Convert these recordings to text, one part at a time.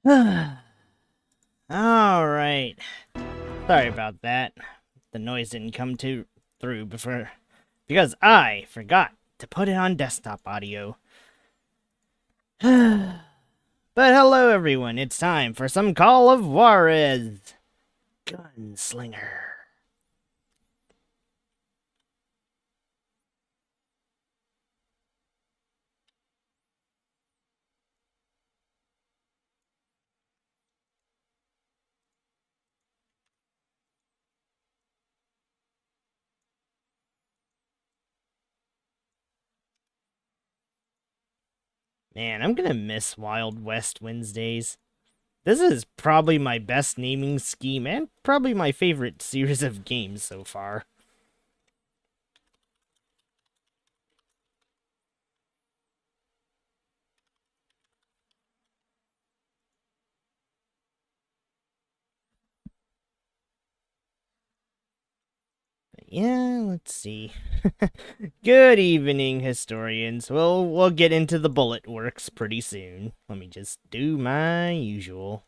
Alright. Sorry about that. The noise didn't come through because I forgot to put it on desktop audio. But hello everyone, it's time for some Call of Juarez Gunslinger. Man, I'm gonna miss Wild West Wednesdays. This is probably my best naming scheme and probably my favorite series of games so far. Yeah, let's see. Good evening, historians. We'll get into the bullet works pretty soon. Let me just do my usual.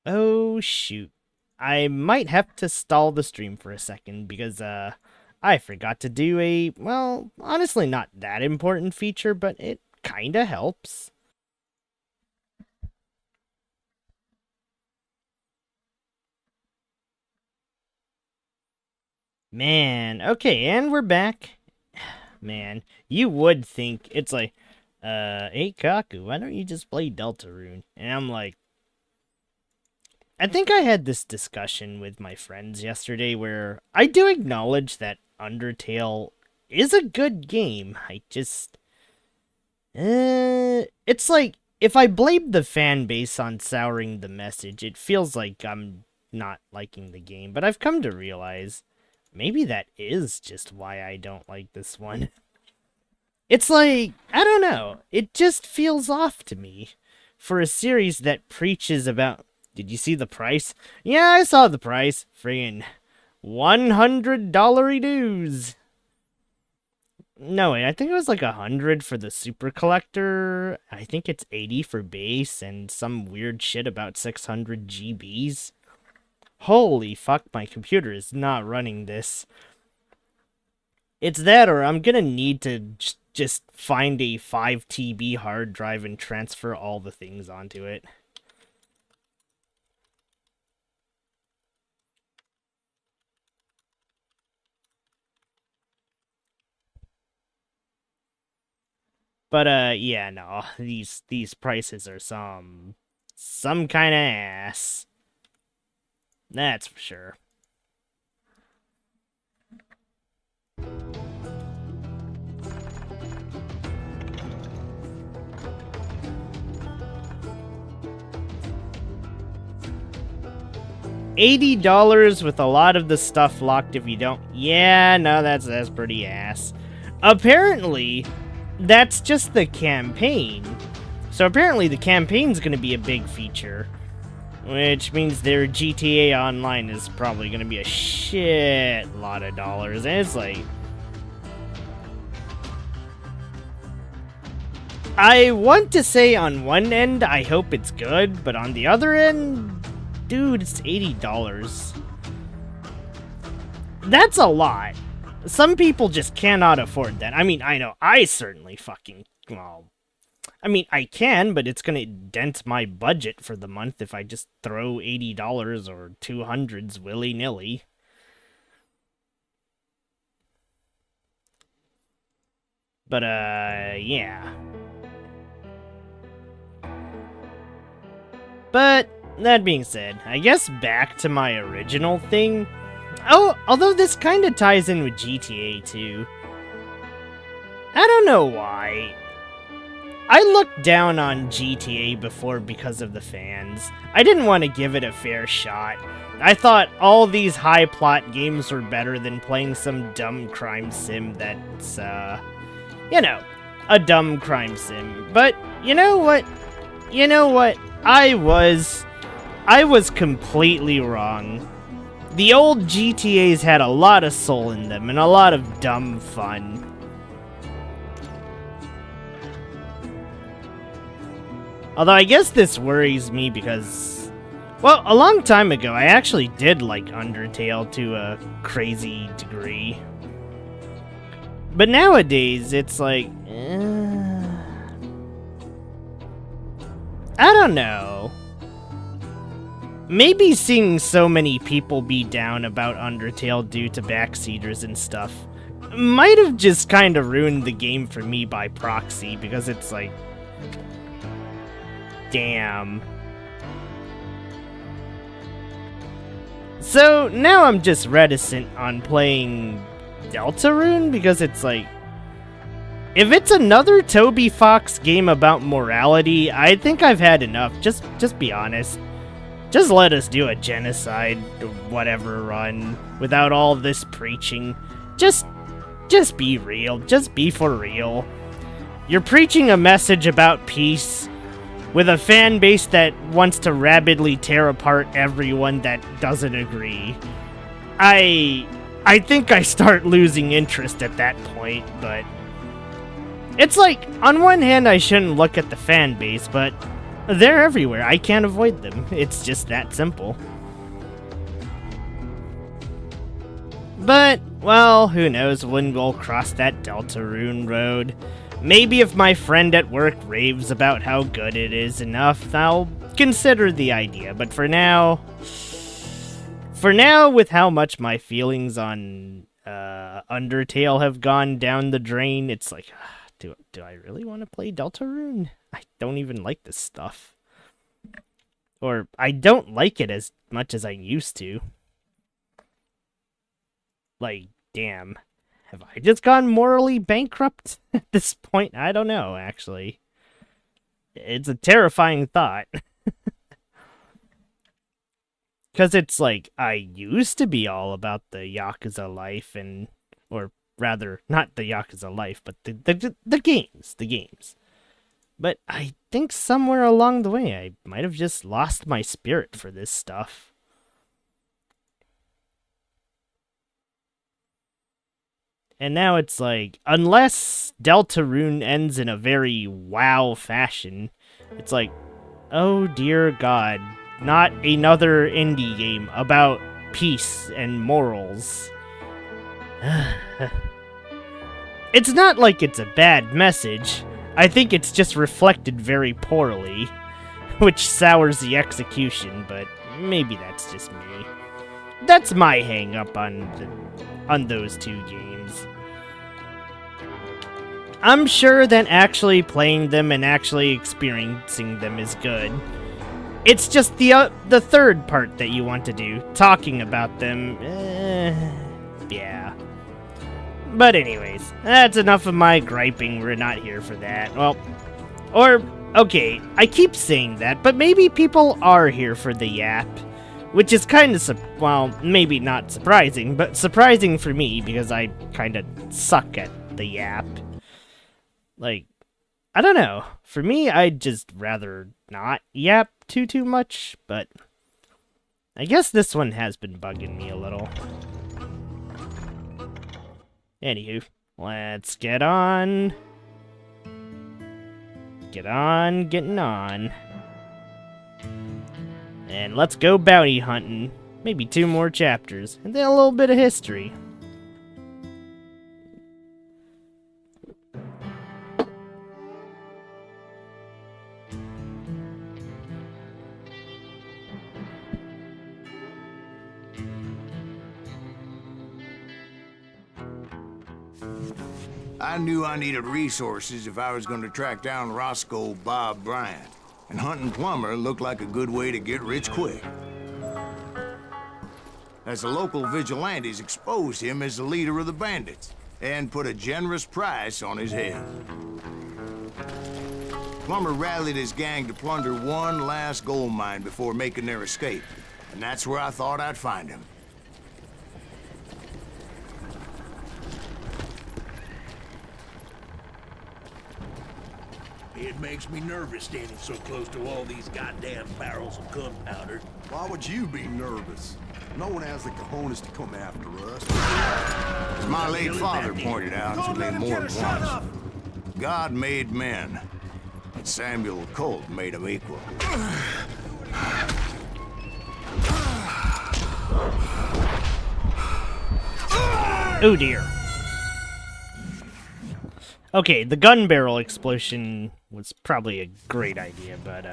Oh, shoot. I might have to stall the stream for a second because, I forgot to do a, well, honestly not that important feature, but it kinda helps. Man, okay, and we're back. Man, you would think it's like, hey Kaku, why don't you just play Deltarune? And I'm like, I think I had this discussion with my friends yesterday where I do acknowledge that Undertale is a good game. I just, it's like, if I blame the fan base on souring the message, it feels like I'm not liking the game, but I've come to realize maybe that is just why I don't like this one. It's like, I don't know, it just feels off to me for a series that preaches about. Did you see the price? Yeah, I saw the price. Friggin' $100 dues. No, wait, I think it was like 100 for the super collector. I think it's 80 for base and some weird shit about 600 GBs. Holy fuck, my computer is not running this. It's that, or I'm gonna need to just find a 5 TB hard drive and transfer all the things onto it. But yeah, no, these prices are some kind of ass. That's for sure. $80 with a lot of the stuff locked if you don't. Yeah, no, that's pretty ass. Apparently, that's just the campaign. So apparently the campaign's gonna be a big feature. Which means their GTA Online is probably gonna be a shit lot of dollars. And it's like, I want to say on one end, I hope it's good, but on the other end, dude, it's $80. That's a lot. Some people just cannot afford that. I mean, I know I certainly fucking, well, I mean, I can, but it's gonna dent my budget for the month if I just throw $80 or 200s willy-nilly. But, yeah. But, that being said, I guess back to my original thing. Oh, although this kind of ties in with GTA too. I don't know why. I looked down on GTA before because of the fans. I didn't want to give it a fair shot. I thought all these high plot games were better than playing some dumb crime sim that's, you know, a dumb crime sim. But, you know what? You know what? I was completely wrong. The old GTAs had a lot of soul in them and a lot of dumb fun. Although I guess this worries me because, well, a long time ago I actually did like Undertale to a crazy degree. But nowadays it's like, I don't know. Maybe seeing so many people be down about Undertale due to backseaters and stuff might have just kind of ruined the game for me by proxy, because it's like, damn. So now I'm just reticent on playing Deltarune, because it's like, if it's another Toby Fox game about morality, I think I've had enough. Just be honest. Just let us do a genocide, whatever run, without all this preaching. Just be real. Just be for real. You're preaching a message about peace with a fan base that wants to rabidly tear apart everyone that doesn't agree. I think I start losing interest at that point, but it's like, on one hand I shouldn't look at the fan base, but they're everywhere. I can't avoid them. It's just that simple. But, well, who knows when we'll cross that Deltarune road. Maybe if my friend at work raves about how good it is enough, I'll consider the idea. But for now, with how much my feelings on Undertale have gone down the drain, it's like, do I really want to play Deltarune? I don't even like this stuff. Or, I don't like it as much as I used to. Like, damn. Have I just gone morally bankrupt at this point? I don't know, actually. It's a terrifying thought. Because it's like, I used to be all about the Yakuza life, and, or rather, not the Yakuza life, but the games. But I think somewhere along the way, I might have just lost my spirit for this stuff. And now it's like, unless Deltarune ends in a very WoW fashion, it's like, oh dear God, not another indie game about peace and morals. It's not like it's a bad message. I think it's just reflected very poorly, which sours the execution, but maybe that's just me. That's my hang-up on those two games. I'm sure that actually playing them and actually experiencing them is good. It's just the third part that you want to do, talking about them. Yeah. But anyways, that's enough of my griping. We're not here for that. Well, or, okay, I keep saying that, but maybe people are here for the yap. Which is kind of, well, maybe not surprising, but surprising for me because I kind of suck at the yap. Like, I don't know. For me, I'd just rather not yap too much, but I guess this one has been bugging me a little. Anywho, let's get on. Getting on. And let's go bounty hunting. Maybe 2 more chapters, and then a little bit of history. I knew I needed resources if I was going to track down Roscoe Bob Bryant. And hunting Plumber looked like a good way to get rich quick. As the local vigilantes exposed him as the leader of the bandits, and put a generous price on his head. Plumber rallied his gang to plunder one last gold mine before making their escape, and that's where I thought I'd find him. It makes me nervous standing so close to all these goddamn barrels of gunpowder. Why would you be nervous? No one has the cojones to come after us. As my late father pointed out to me more than once, God made men, Samuel Colt made him equal. Oh dear. Okay, the gun barrel explosion was probably a great idea, but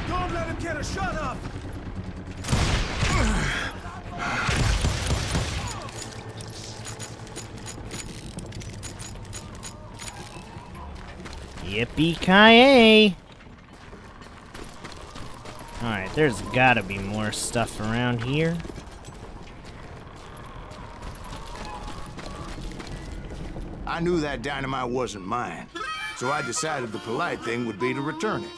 Don't let him get a shot up! yippee-ki-yay! Alright, there's gotta be more stuff around here. I knew that dynamite wasn't mine, so I decided the polite thing would be to return it.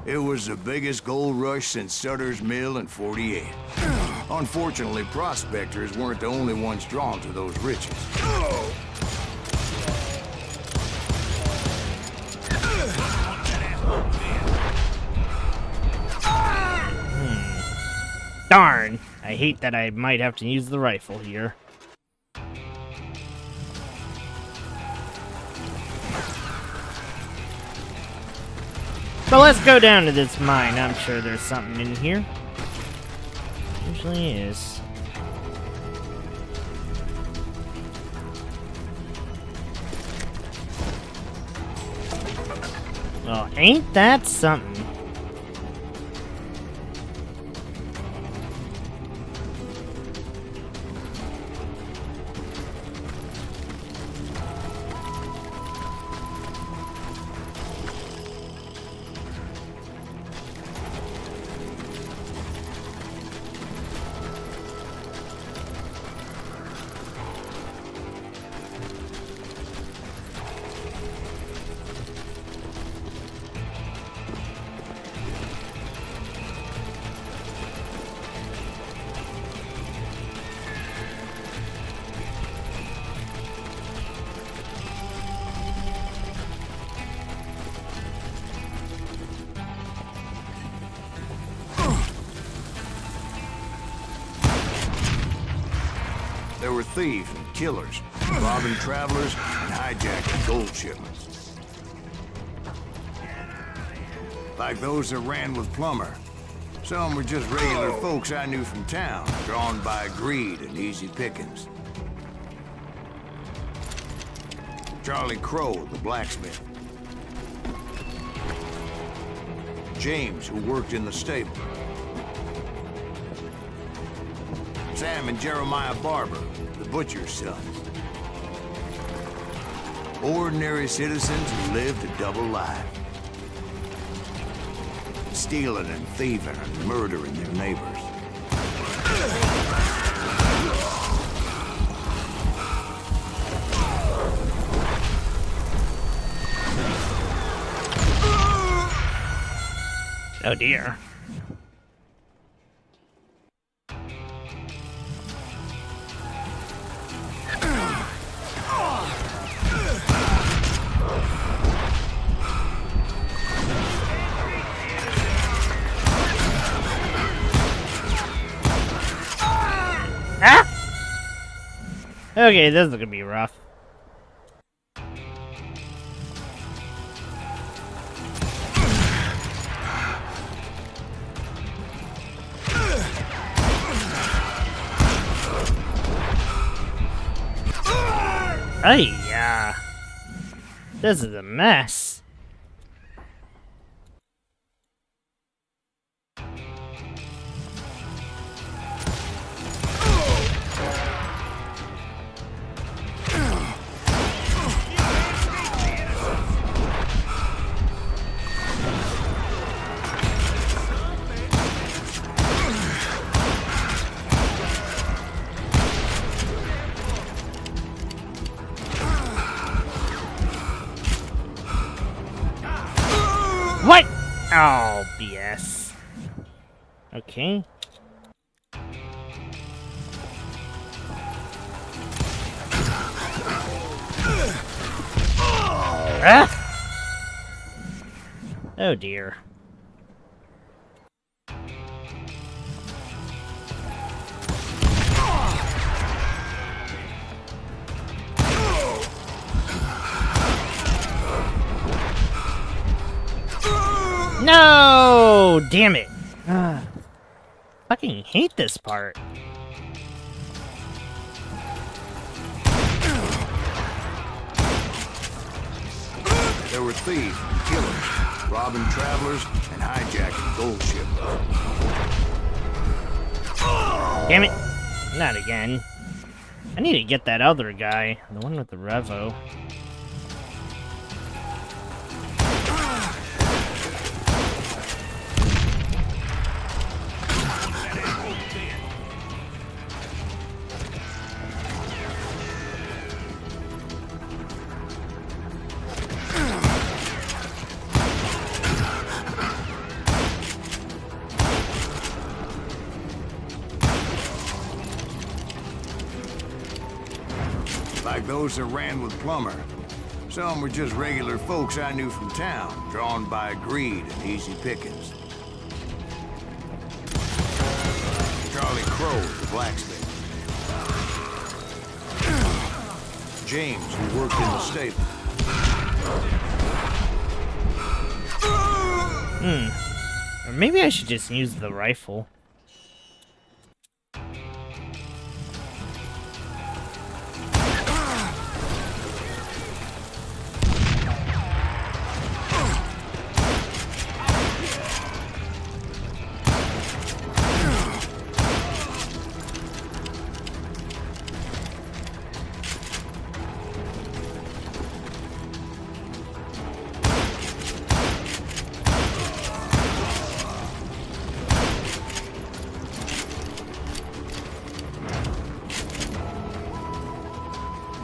It was the biggest gold rush since Sutter's Mill in '48. Unfortunately, prospectors weren't the only ones drawn to those riches. Darn! I hate that I might have to use the rifle here. But let's go down to this mine. I'm sure there's something in here. Usually is. Well, ain't that something? There were thieves and killers, robbing travelers and hijacking gold shipments. Like those that ran with Plummer. Some were just regular folks I knew from town, drawn by greed and easy pickings. Charlie Crow, the blacksmith. James, who worked in the stable. Sam and Jeremiah Barber, the butcher's son. Ordinary citizens who lived a double life. Stealing and thieving and murdering their neighbors. Oh dear. Okay, this is gonna be rough. Hey, yeah. This is a mess. What? Oh, BS. Okay. Ah! Oh dear. No! Damn it. Fucking hate this part. There were thieves and killers, robbing travelers and hijacking gold shippers. Damn it. Not again. I need to get that other guy. The one with the revo. Like those that ran with Plummer. Some were just regular folks I knew from town, drawn by greed and easy pickings. Charlie Crow, the blacksmith. James, who worked in the stable. Or maybe I should just use the rifle.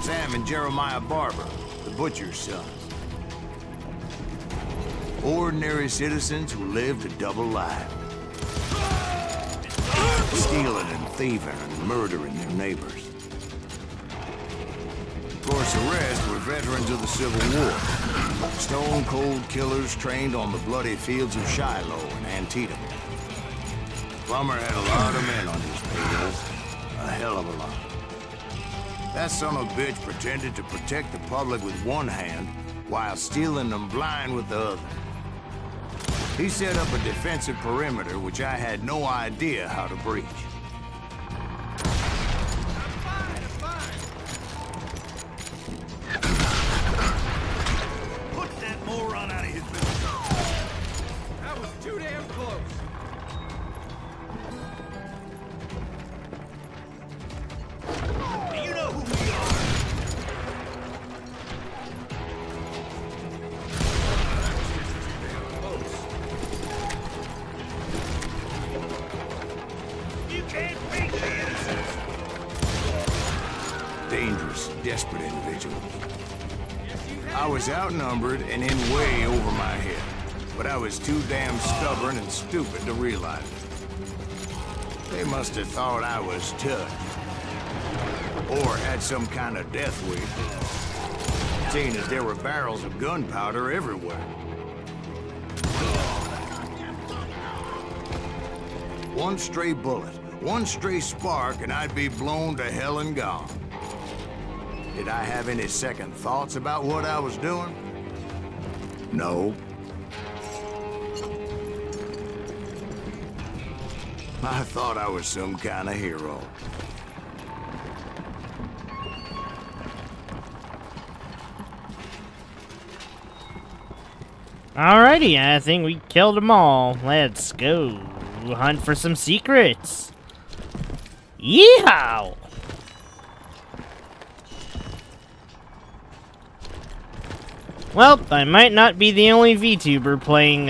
Sam and Jeremiah Barber, the butcher's sons. Ordinary citizens who lived a double life. Stealing and thieving and murdering their neighbors. Of course, the rest were veterans of the Civil War. Stone-cold killers trained on the bloody fields of Shiloh and Antietam. Plummer had a lot of men on his payroll. A hell of a lot. That son of a bitch pretended to protect the public with one hand while stealing them blind with the other. He set up a defensive perimeter which I had no idea how to breach. Put that moron out of his business. That was too damn close. Do you know who we are? You can't beat the innocents. Dangerous, desperate individuals. I was outnumbered and in way over my head, but I was too damn stubborn and stupid to realize it. They must have thought I was tough. Or had some kind of death wish. Seeing as there were barrels of gunpowder everywhere. One stray bullet, one stray spark, and I'd be blown to hell and gone. Did I have any second thoughts about what I was doing? No. I thought I was some kind of hero. Alrighty, I think we killed them all. Let's go hunt for some secrets. Yeehaw! Well, I might not be the only VTuber playing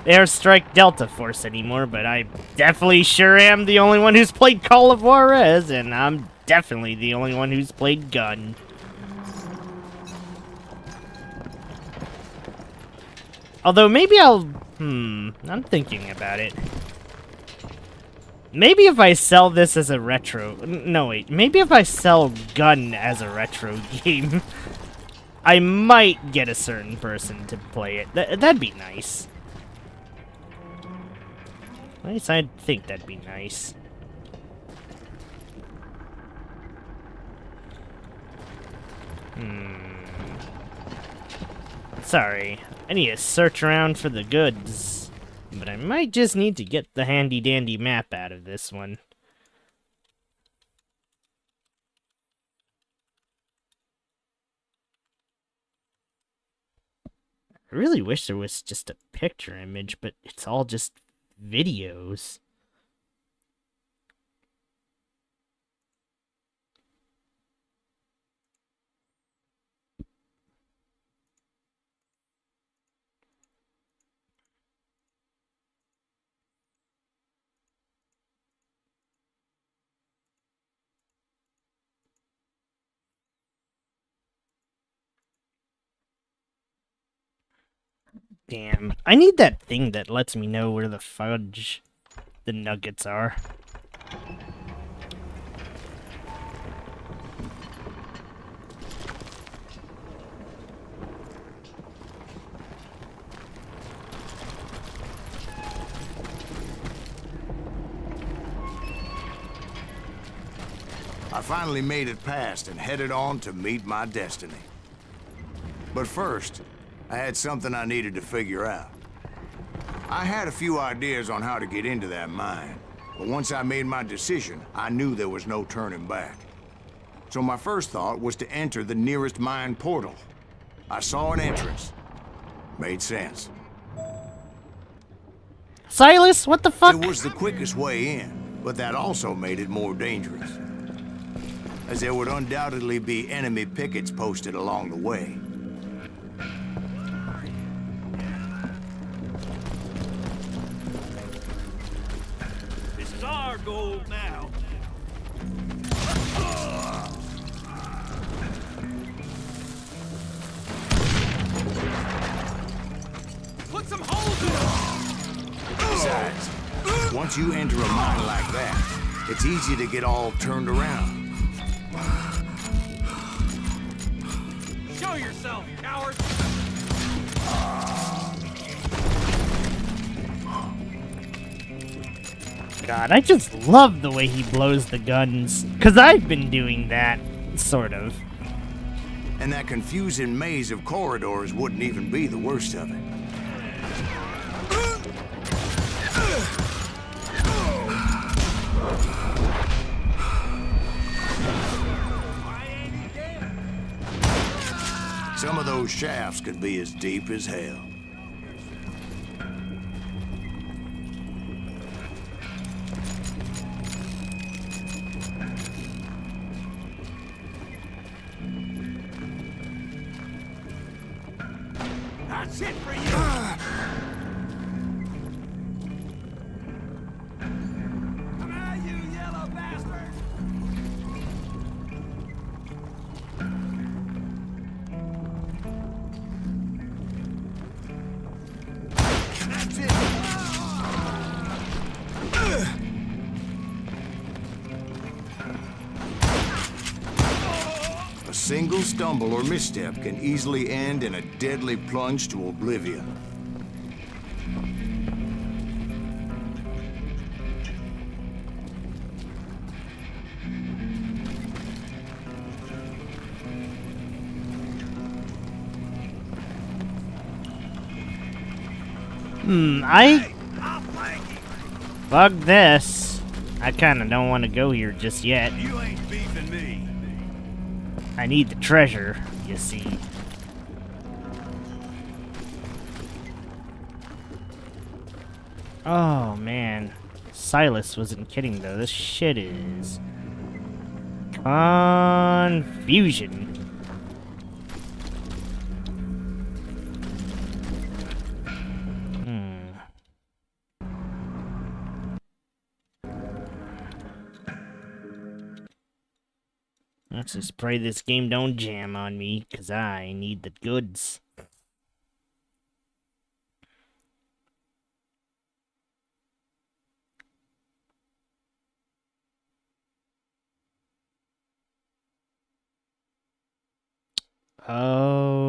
Airstrike Delta Force anymore, but I definitely sure am the only one who's played Call of Juarez, and I'm definitely the only one who's played Gun. Although maybe I'll... I'm thinking about it. Maybe if I sell this as a retro... No, wait. Maybe if I sell Gun as a retro game... I might get a certain person to play it. That'd be nice. At least I think that'd be nice. Sorry, I need to search around for the goods. But I might just need to get the handy-dandy map out of this one. I really wish there was just a picture image, but it's all just videos. Damn, I need that thing that lets me know where the nuggets are. I finally made it past and headed on to meet my destiny. But first, I had something I needed to figure out. I had a few ideas on how to get into that mine, but once I made my decision, I knew there was no turning back. So my first thought was to enter the nearest mine portal. I saw an entrance. Made sense. Silas, what the fuck? It was the quickest way in, but that also made it more dangerous, as there would undoubtedly be enemy pickets posted along the way. This is our goal now. Put some holes in them! Besides, once you enter a mine like that, it's easy to get all turned around. Show yourself, coward! God, I just love the way he blows the guns. Because I've been doing that, sort of. And that confusing maze of corridors wouldn't even be the worst of it. Some of those shafts could be as deep as hell. That's it for you! Come on, you yellow bastard! That's it! A single stumble or misstep can easily end in a deadly plunge to oblivion. I'll flank you! Fuck this. I kinda don't want to go here just yet. You ain't beefing me. I need the treasure, you see. Oh, man. Silas wasn't kidding, though. This shit is... confusion. Let's just pray this game don't jam on me, because I need the goods. Oh,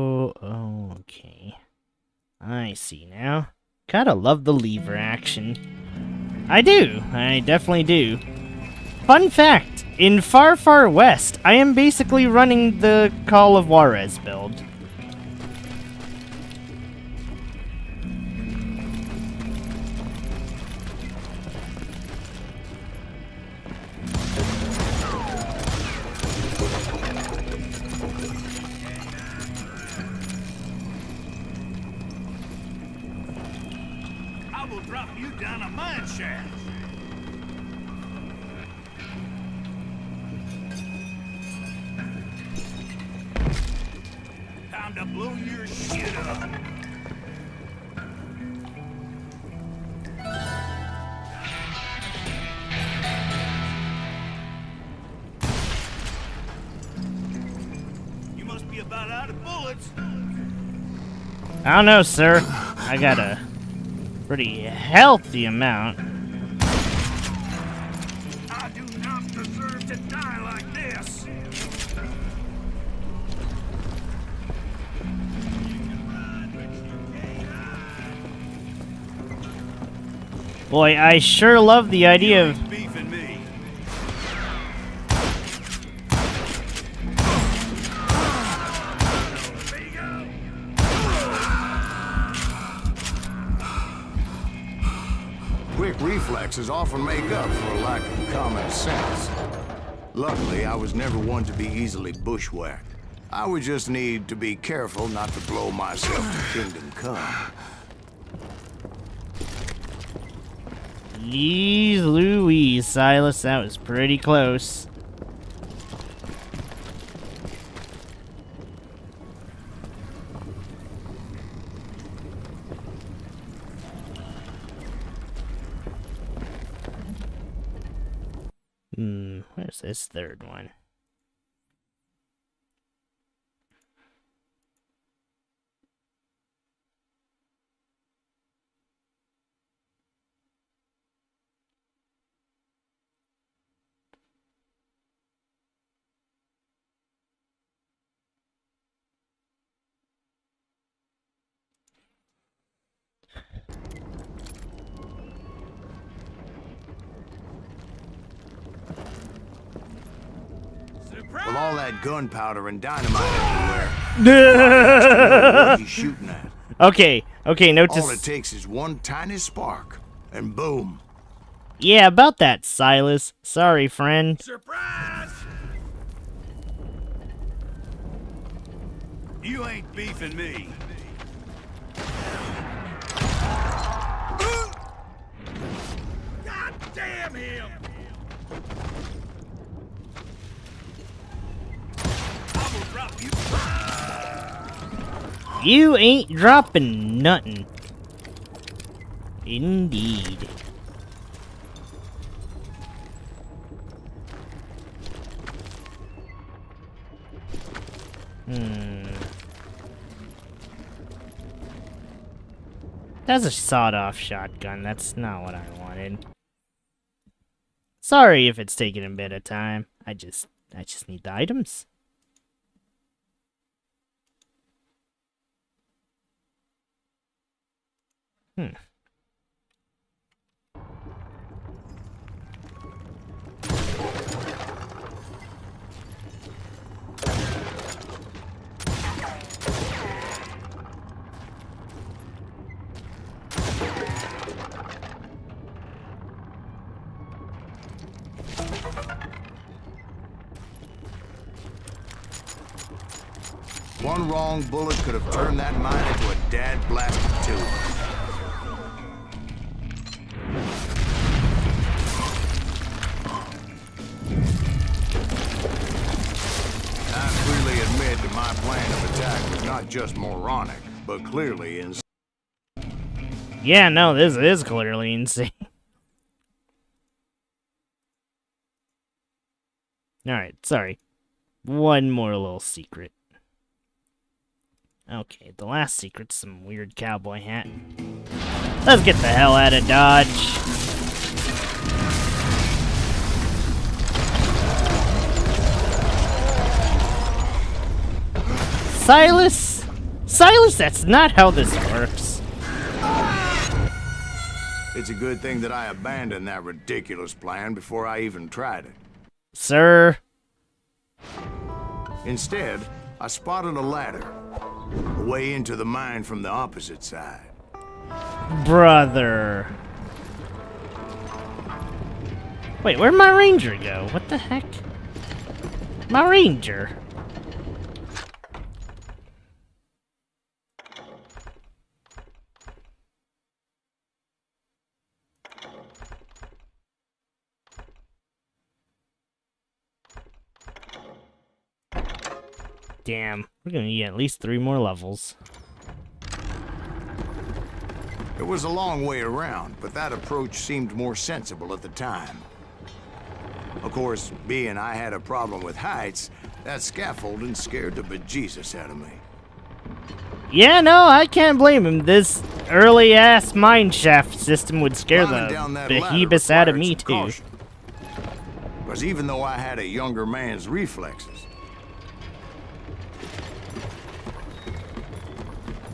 I see now. Gotta love the lever action. I do. I definitely do. Fun fact, in Far Far West, I am basically running the Call of Juarez build. I will drop you down a mine shaft. Time to blow your shit up. You must be about out of bullets. I don't know, sir. I got a pretty healthy amount. I do not deserve to die like this. Boy, I sure love the idea of... Beefing me. Quick reflexes often make up for a lack of common sense. Luckily, I was never one to be easily bushwhacked. I would just need to be careful not to blow myself to kingdom come. Jeez Louise, Silas, that was pretty close. Where's this third one? With all that gunpowder and dynamite everywhere, what he's shooting at. Okay, note All it to... takes is one tiny spark, and boom. Yeah, about that, Silas. Sorry, friend. Surprise! You ain't beefing me. God damn him! I will drop you. You ain't dropping nothing. Indeed. That's a sawed-off shotgun. That's not what I wanted. Sorry if it's taking a bit of time. I just need the items. One wrong bullet could have turned that mine into a dad-blasted tube. I freely admit that my plan of attack was not just moronic, but clearly insane. Yeah, no, this is clearly insane. Alright, sorry. One more little secret. Okay, the last secret's some weird cowboy hat. Let's get the hell out of Dodge. Silas? Silas, that's not how this works. It's a good thing that I abandoned that ridiculous plan before I even tried it. Sir. Instead, I spotted a ladder, a way into the mine from the opposite side. Brother. Wait, where'd my ranger go? What the heck? My ranger. Damn, we're gonna need at least 3 more levels. It was a long way around, but that approach seemed more sensible at the time. Of course, being I had a problem with heights, that scaffolding scared the bejesus out of me. Yeah, no, I can't blame him. This early-ass mine shaft system would scare the behemoths out of me, too. Because even though I had a younger man's reflexes,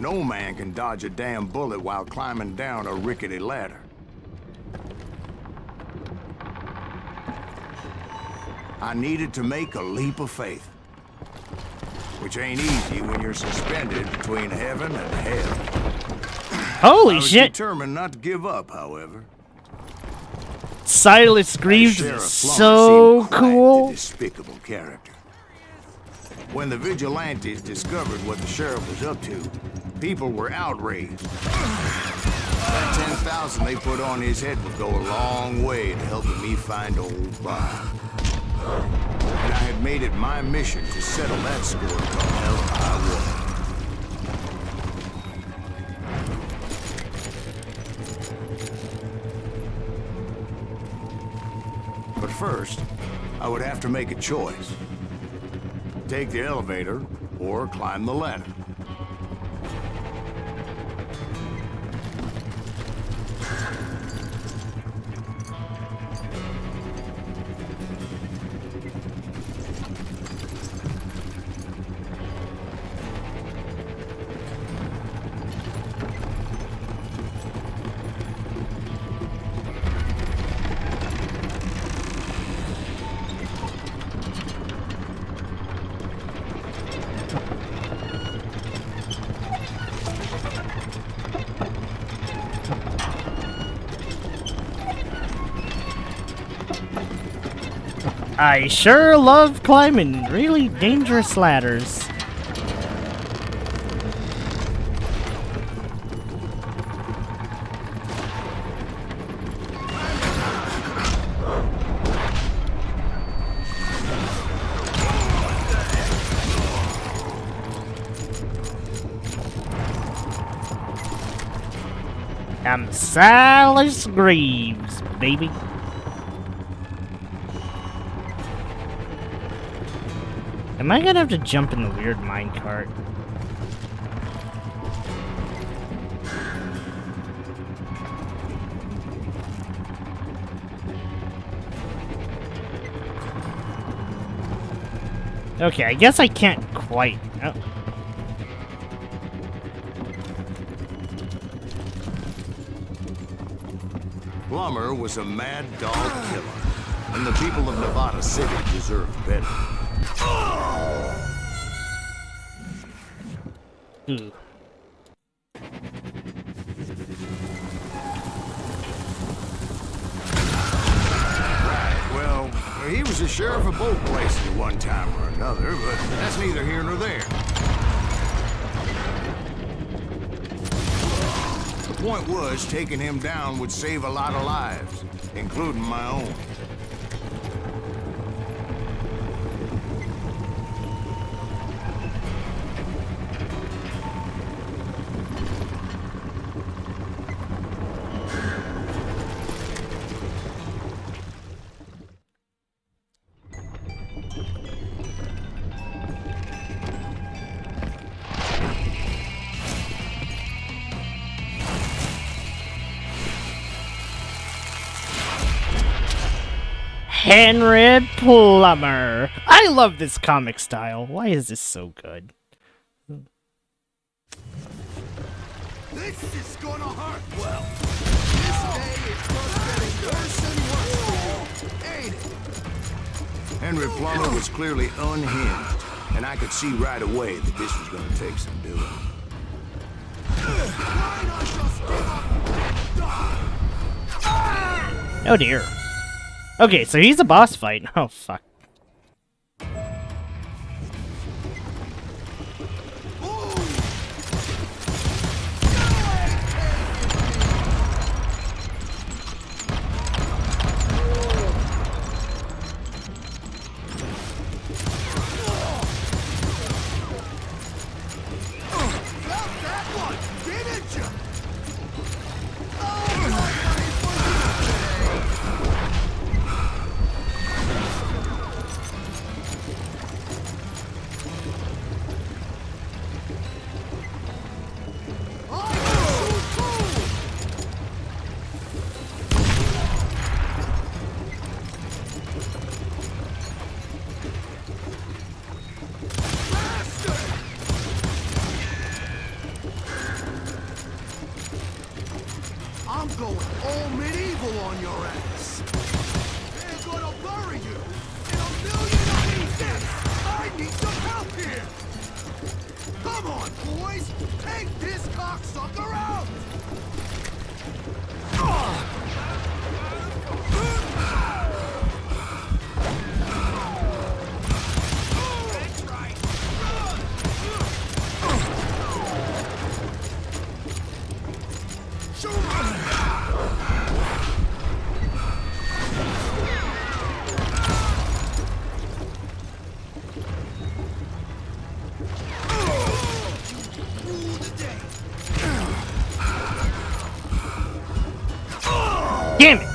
no man can dodge a damn bullet while climbing down a rickety ladder. I needed to make a leap of faith, which ain't easy when you're suspended between heaven and hell. Holy I was shit! determined not to give up, however. Silas Greaves Sheriff is Plummer so seemed quite cool. a despicable character. When the vigilantes discovered what the sheriff was up to, people were outraged. That 10,000 they put on his head would go a long way to helping me find old Bob. And I had made it my mission to settle that score come hell or high water. But first, I would have to make a choice. Take the elevator or climb the ladder. I sure love climbing really dangerous ladders. I'm Silas Greaves, baby. Am I gonna have to jump in the weird minecart? Okay, I guess I can't quite. Oh. Plummer was a mad dog killer, and the people of Nevada City deserved better. Ooh. Right, well, he was the sheriff of both places at one time or another, but that's neither here nor there. The point was, taking him down would save a lot of lives, including my own. Henry Plummer. I love this comic style. Why is this so good? This is gonna hurt. Well, this day is just getting worse and worse for you, ain't it? Henry Plummer was clearly unhinged, and I could see right away that this was gonna take some doing. Why not just give up and die? Oh dear. Okay, so he's a boss fight. Oh fuck. I'm going all medieval on your ass. They're gonna bury you in a million of these deaths. I need some help here. Come on, boys. Take this cocksucker out. That's right. Shoot him! Damn it!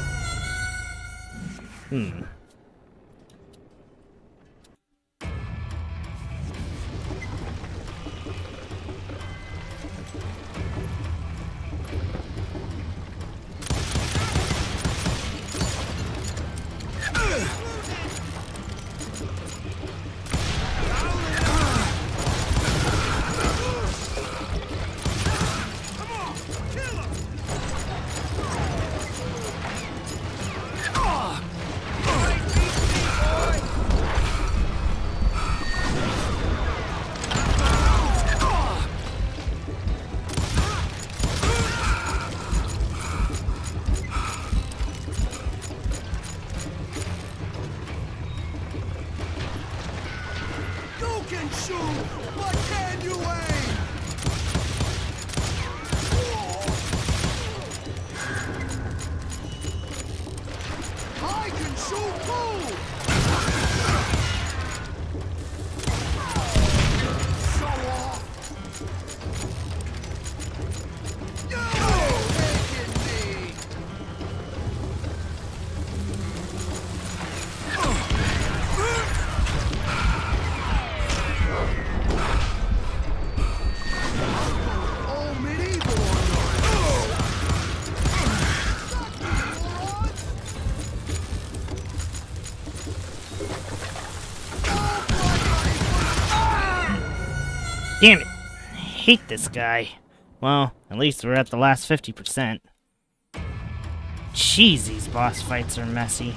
You can shoot, but can you aim? I can shoot too! Show off! You taking me! All medieval on your Damn it! I hate this guy. Well, at least we're at the last 50%. Jeez, these boss fights are messy.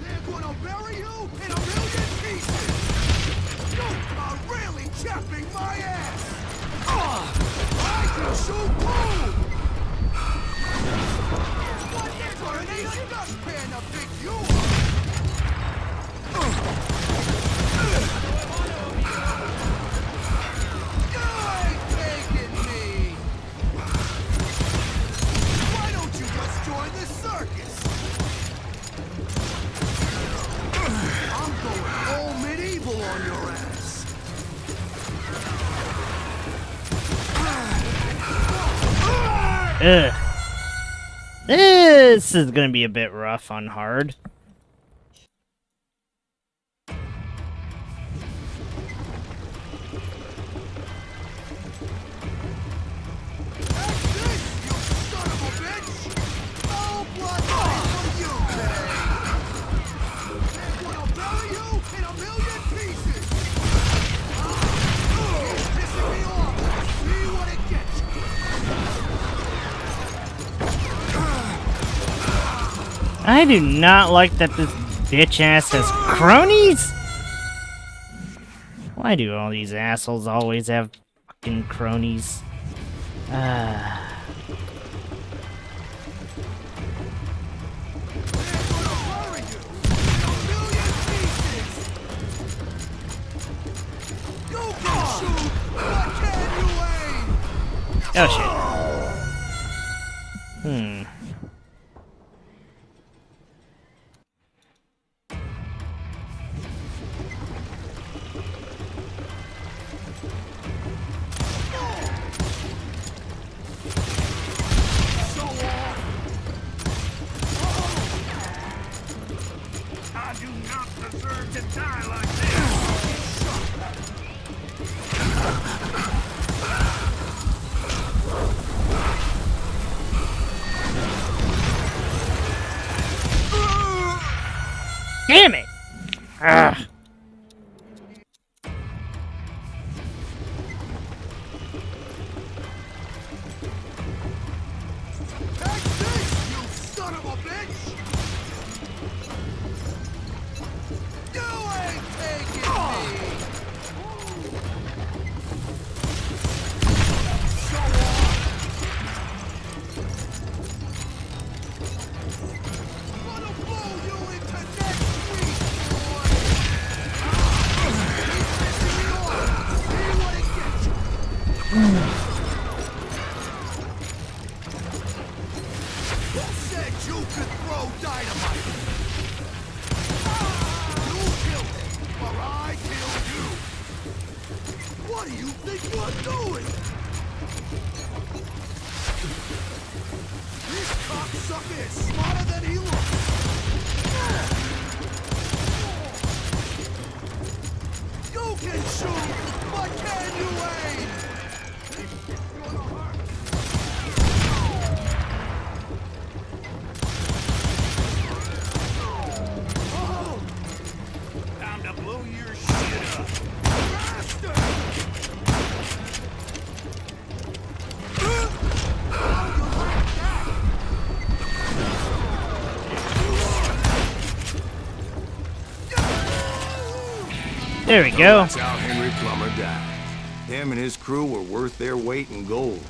They're gonna bury you in a million pieces! You are really chapping my ass! I can shoot too! What incarnation dustpan to pick you up? You ain't taking me! Why don't you just join the circus? I'm going all medieval on your ass. Ugh. This is gonna be a bit rough on hard. That's this, you son of a bitch! No blood from you today! They're gonna bury you in a million pieces! Here's I do not like that this bitch ass has cronies. Why do all these assholes always have fucking cronies? Oh shit. I do not deserve to die like this. Damn it! Ugh. Take this, you son of a bitch! You ain't taking me! So I'm gonna blow you into next week, boy! Keep pissing me off! See what it gets you! Who said you could throw dynamite? You killed it, or I killed you. What do you think you're doing? This cocksucker is smarter than he looks. You can shoot, but can you aim? This is gonna hurt. Time to blow your shit up. Faster! How you like that? There we go. That's how Henry Plummer died. Him and his crew were worth their weight in gold.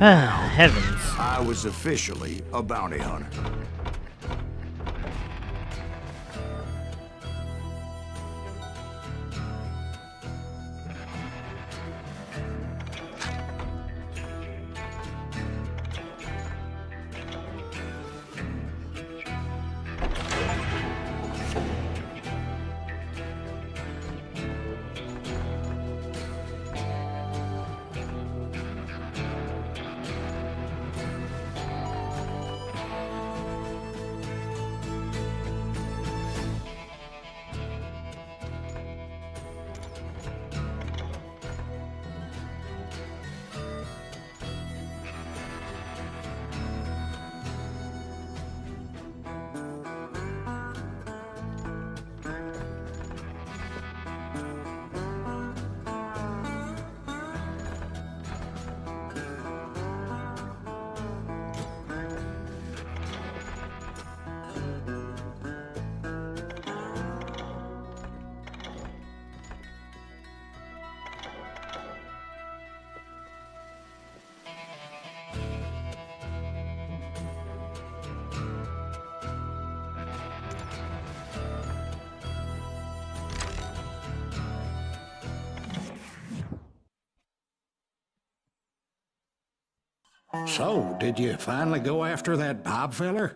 Ah, heavens. I was officially a bounty hunter. So, did you finally go after that Bob feller?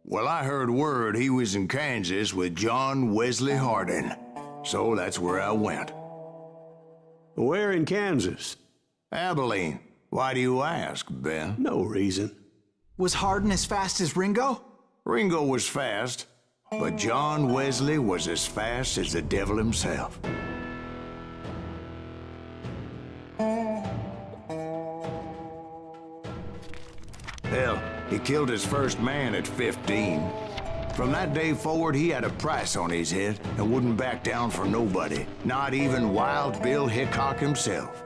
Well, I heard word he was in Kansas with John Wesley Hardin. So that's where I went. Where in Kansas? Abilene. Why do you ask, Ben? No reason. Was Hardin as fast as Ringo? Ringo was fast, but John Wesley was as fast as the devil himself. Hell, he killed his first man at 15. From that day forward, he had a price on his head and wouldn't back down for nobody, not even Wild Bill Hickok himself.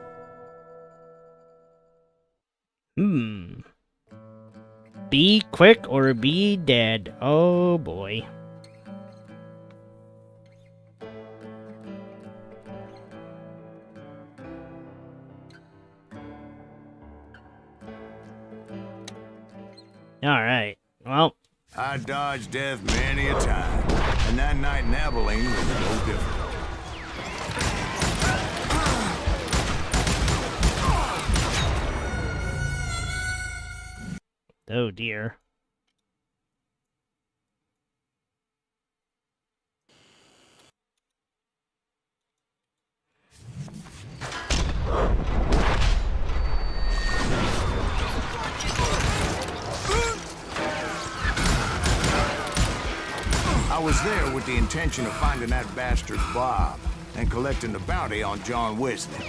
Be quick or be dead. Oh boy. Alright, well. I dodged death many a time, and that night in Abilene was no different. Oh dear. I was there with the intention of finding that bastard Bob and collecting the bounty on John Wesley.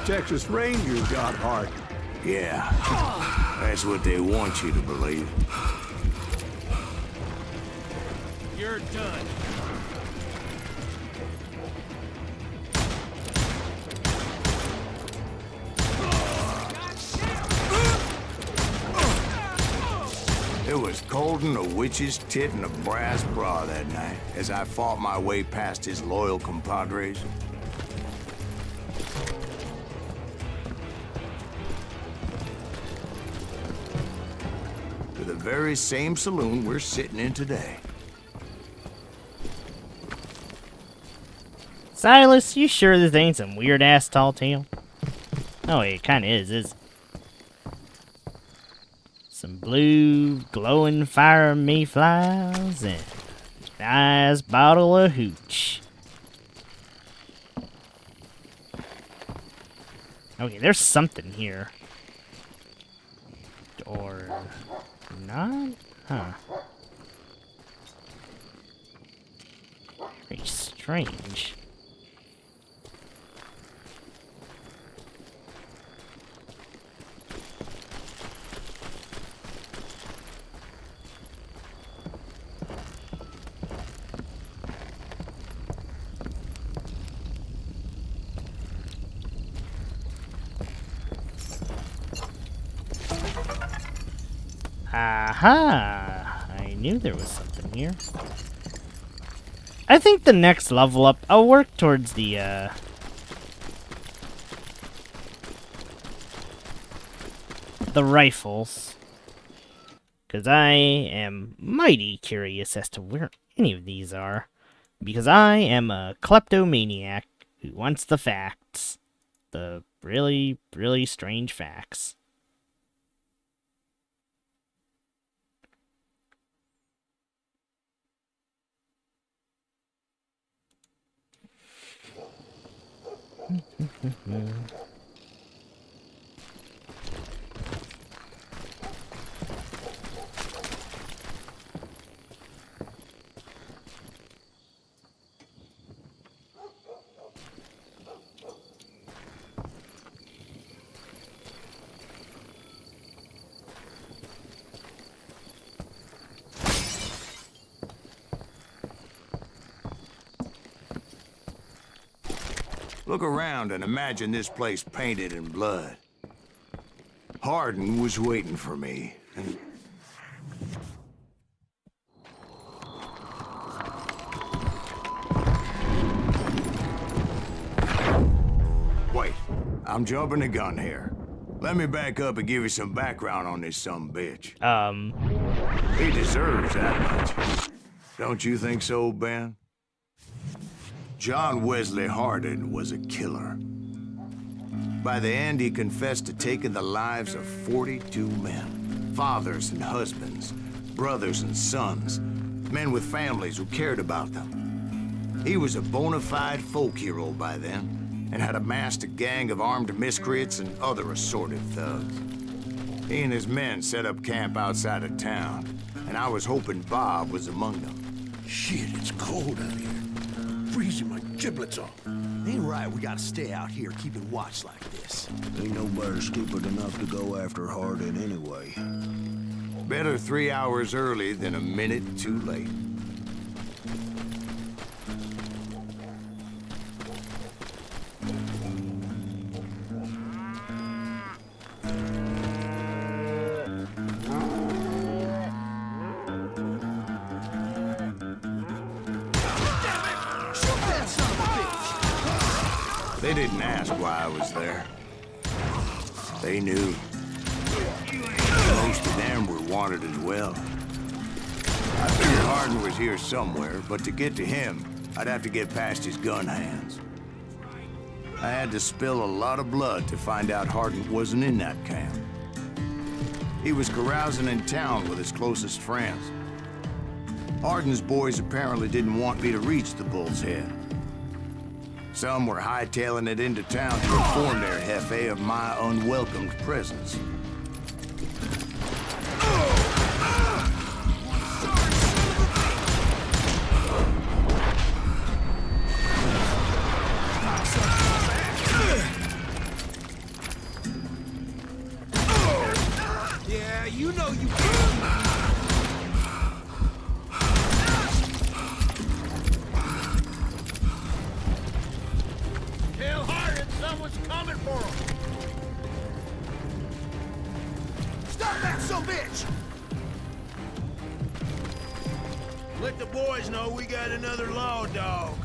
Texas Rangers got heart. Yeah, that's what they want you to believe. You're done. It was cold in a witch's tit and a brass bra that night as I fought my way past his loyal compadres. To the very same saloon we're sitting in today. Silas, you sure this ain't some weird-ass tall tale? Oh, it kinda is. Some blue, glowing fire mayflies and a nice bottle of hooch. Okay, there's something here. Or not? Huh. Very strange. Aha! I knew there was something here. I think the next level up, I'll work towards the rifles. Because I am mighty curious as to where any of these are. Because I am a kleptomaniac who wants the facts. The really, really strange facts. Look around and imagine this place painted in blood. Hardin was waiting for me, and... Wait, I'm jumping the gun here. Let me back up and give you some background on this sumbitch. He deserves that much. Don't you think so, Ben? John Wesley Hardin was a killer. By the end, he confessed to taking the lives of 42 men. Fathers and husbands, brothers and sons, men with families who cared about them. He was a bona fide folk hero by then, and had amassed a gang of armed miscreants and other assorted thugs. He and his men set up camp outside of town, and I was hoping Bob was among them. Shit, it's cold out here. Freezing my giblets off. Ain't right we gotta stay out here keeping watch like this. Ain't nobody stupid enough to go after Hardin anyway. Better 3 hours early than a minute too late. They didn't ask why I was there. They knew. Most of them were wanted as well. I figured Hardin was here somewhere, but to get to him, I'd have to get past his gun hands. I had to spill a lot of blood to find out Hardin wasn't in that camp. He was carousing in town with his closest friends. Hardin's boys apparently didn't want me to reach the Bull's Head. Some were hightailing it into town to inform their jefe of my unwelcomed presence. Yeah, you know you Tell Hardin someone's coming for him. stop that son bitch! Let the boys know we got another law dog.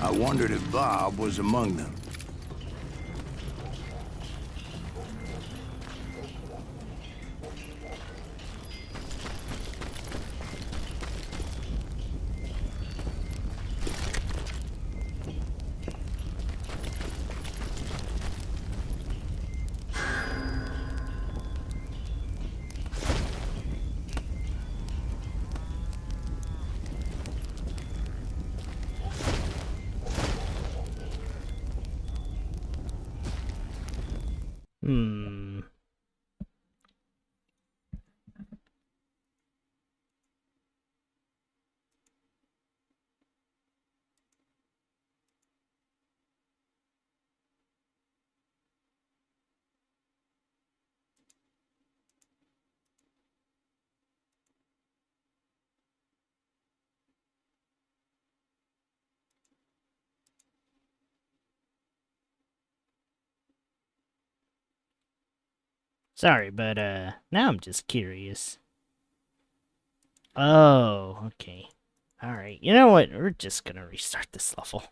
I wondered if Bob was among them. Sorry, but now I'm just curious. Oh, okay. Alright, you know what? We're just gonna restart this level.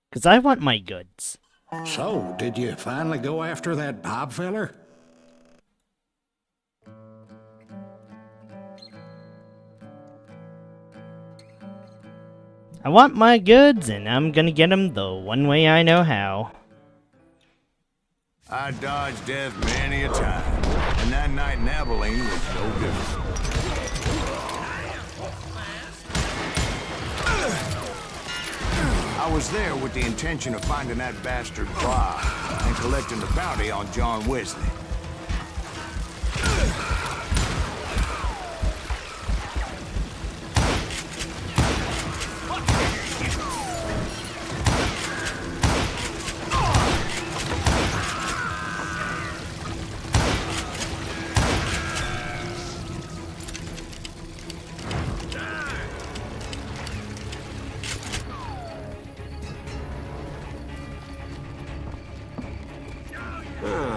Because I want my goods. So, did you finally go after that Bob feller? I want my goods, and I'm gonna get them the one way I know how. I dodged death many a time, and that night in Abilene was no different. I was there with the intention of finding that bastard Bob and collecting the bounty on John Wesley.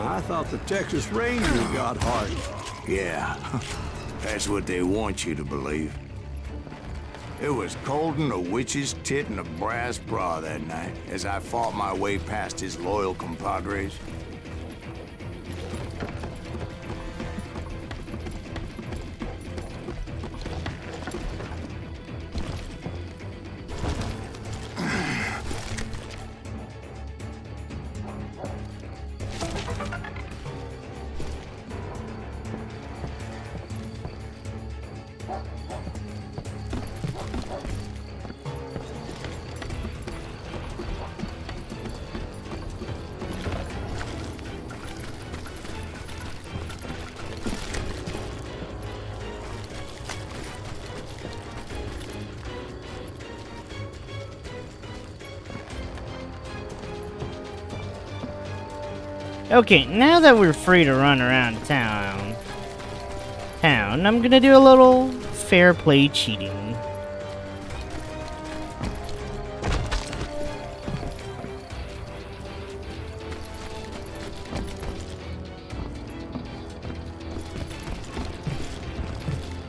I thought the Texas Rangers got Hardin. Yeah, that's what they want you to believe. It was cold and a witch's tit and a brass bra that night as I fought my way past his loyal compadres. Okay, now that we're free to run around town, I'm gonna do a little fair play cheating.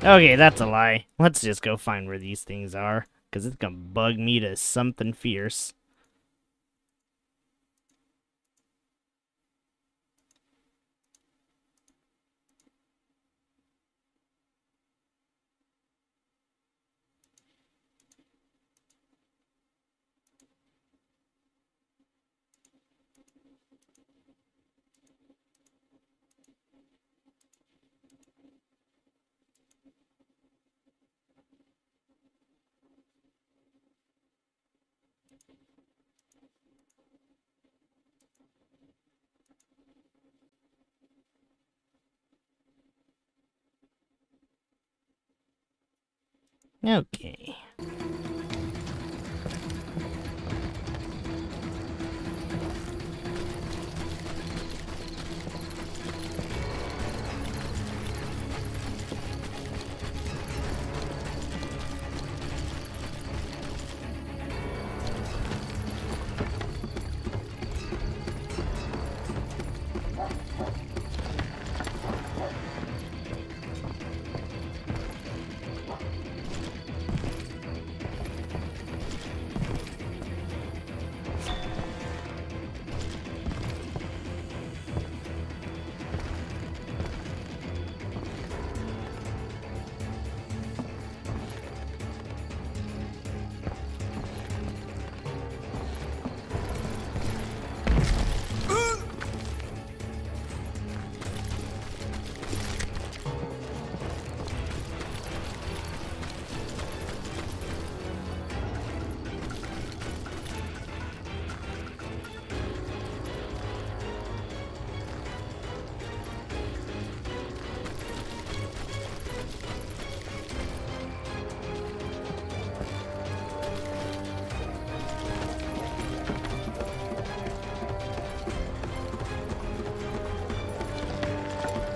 Okay, that's a lie. Let's just go find where these things are, because it's gonna bug me to something fierce. Okay.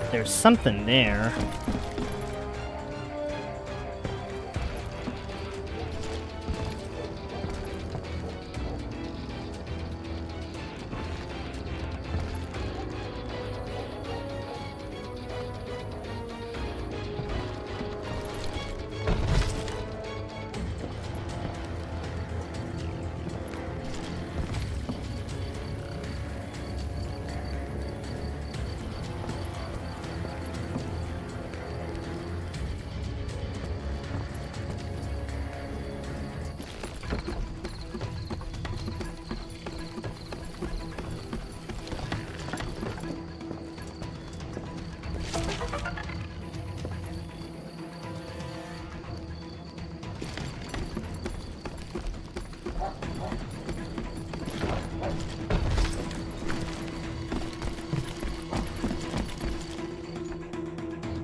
There's something there.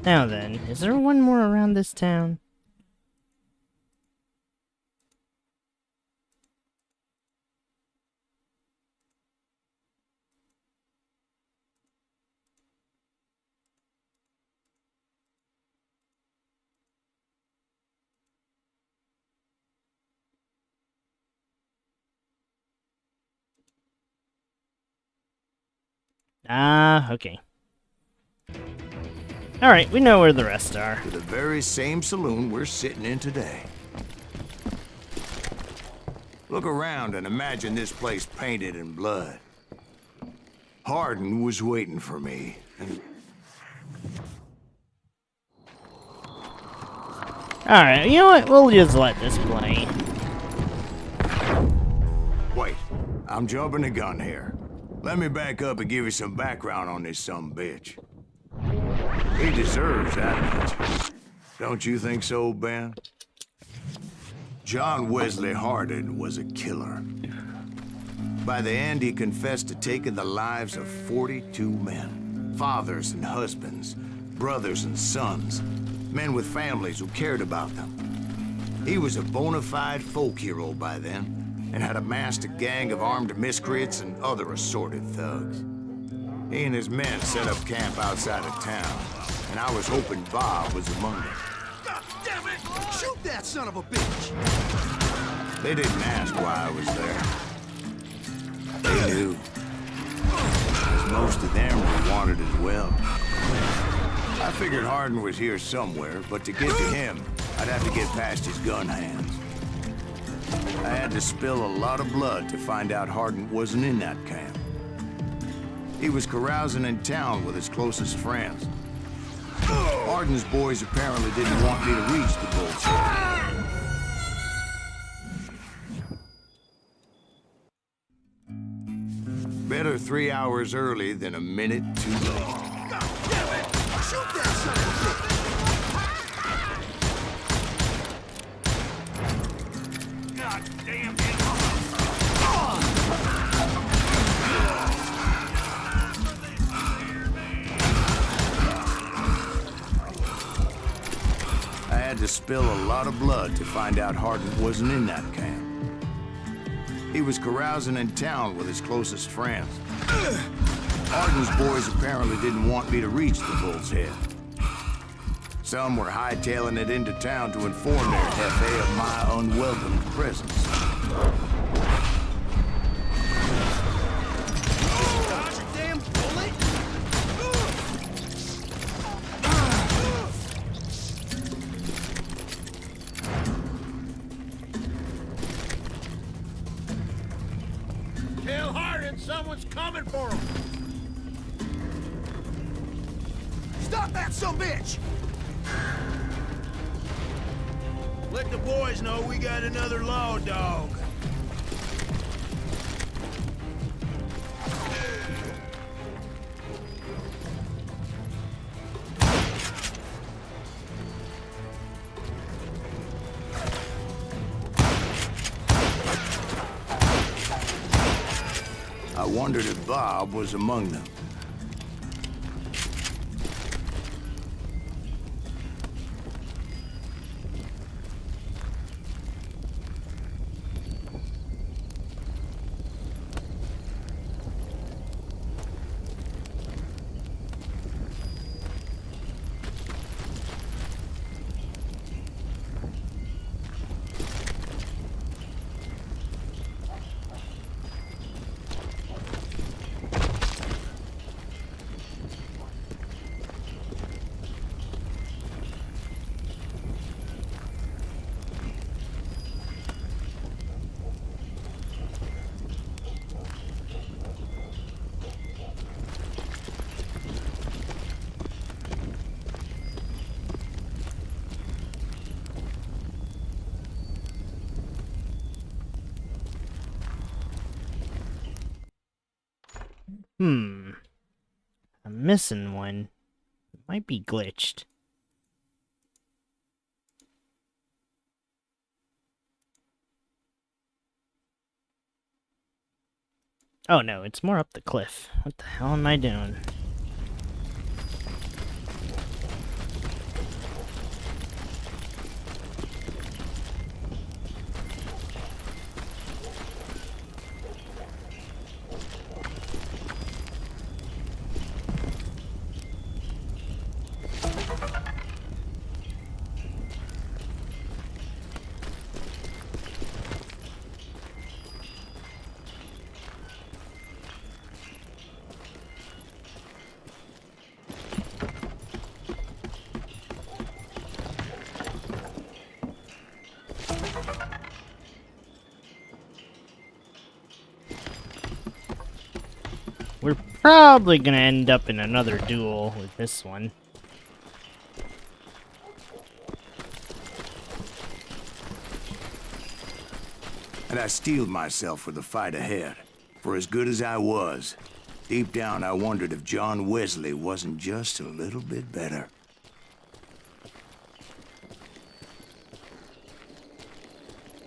Now then, is there one more around this town? Ah, okay. Alright, we know where the rest are. To the very same saloon we're sitting in today. Look around and imagine this place painted in blood. Hardin was waiting for me, and... Alright, you know what? We'll just let this play. Wait, I'm jumping the gun here. Let me back up and give you some background on this sumbitch. He deserves that much. Don't you think so, Ben? John Wesley Hardin was a killer. By the end, he confessed to taking the lives of 42 men. Fathers and husbands, brothers and sons, men with families who cared about them. He was a bona fide folk hero by then, and had amassed a gang of armed miscreants and other assorted thugs. He and his men set up camp outside of town, and I was hoping Bob was among them. God damn it! Shoot that son of a bitch! They didn't ask why I was there. They knew. As most of them were wanted as well. I figured Hardin was here somewhere, but to get to him, I'd have to get past his gun hands. I had to spill a lot of blood to find out Hardin wasn't in that camp. He was carousing in town with his closest friends. Hardin's boys apparently didn't want me to reach the bullshit. Better 3 hours early than a minute too late. God damn it! Shoot that son of a bitch! God damn it! I had to spill a lot of blood to find out Hardin wasn't in that camp. He was carousing in town with his closest friends. Hardin's boys apparently didn't want me to reach the bull's head. Some were hightailing it into town to inform their Hefe of my unwelcome presence. Dodge a damn bullet! Tell Hardin someone's coming for him. Stop that son of a bitch! Let the boys know we got another law dog. I wondered if Bob was among them. I'm missing one. It might be glitched. Oh no, it's more up the cliff. What the hell am I doing? Probably gonna end up in another duel with this one. And I steeled myself for the fight ahead. For as good as I was, deep down I wondered if John Wesley wasn't just a little bit better.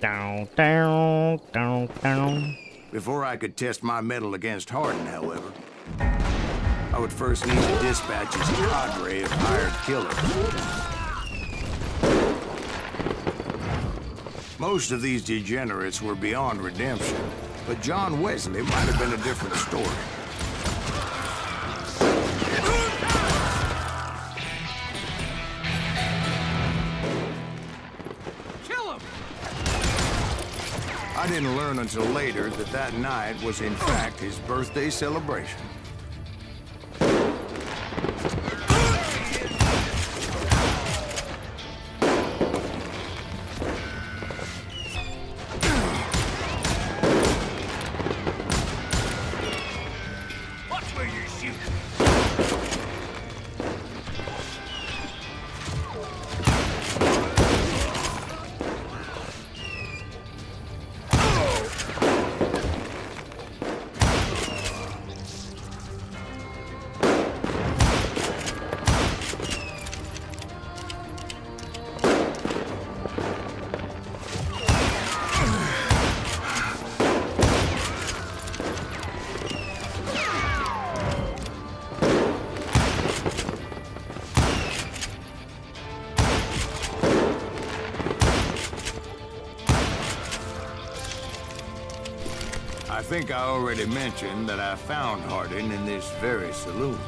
Down, down, down, down. Before I could test my mettle against Hardin, however, I would first need to dispatch his cadre of hired killers. Most of these degenerates were beyond redemption, but John Wesley might have been a different story. Kill him! I didn't learn until later that that night was in fact his birthday celebration. I think I already mentioned that I found Hardin in this very saloon.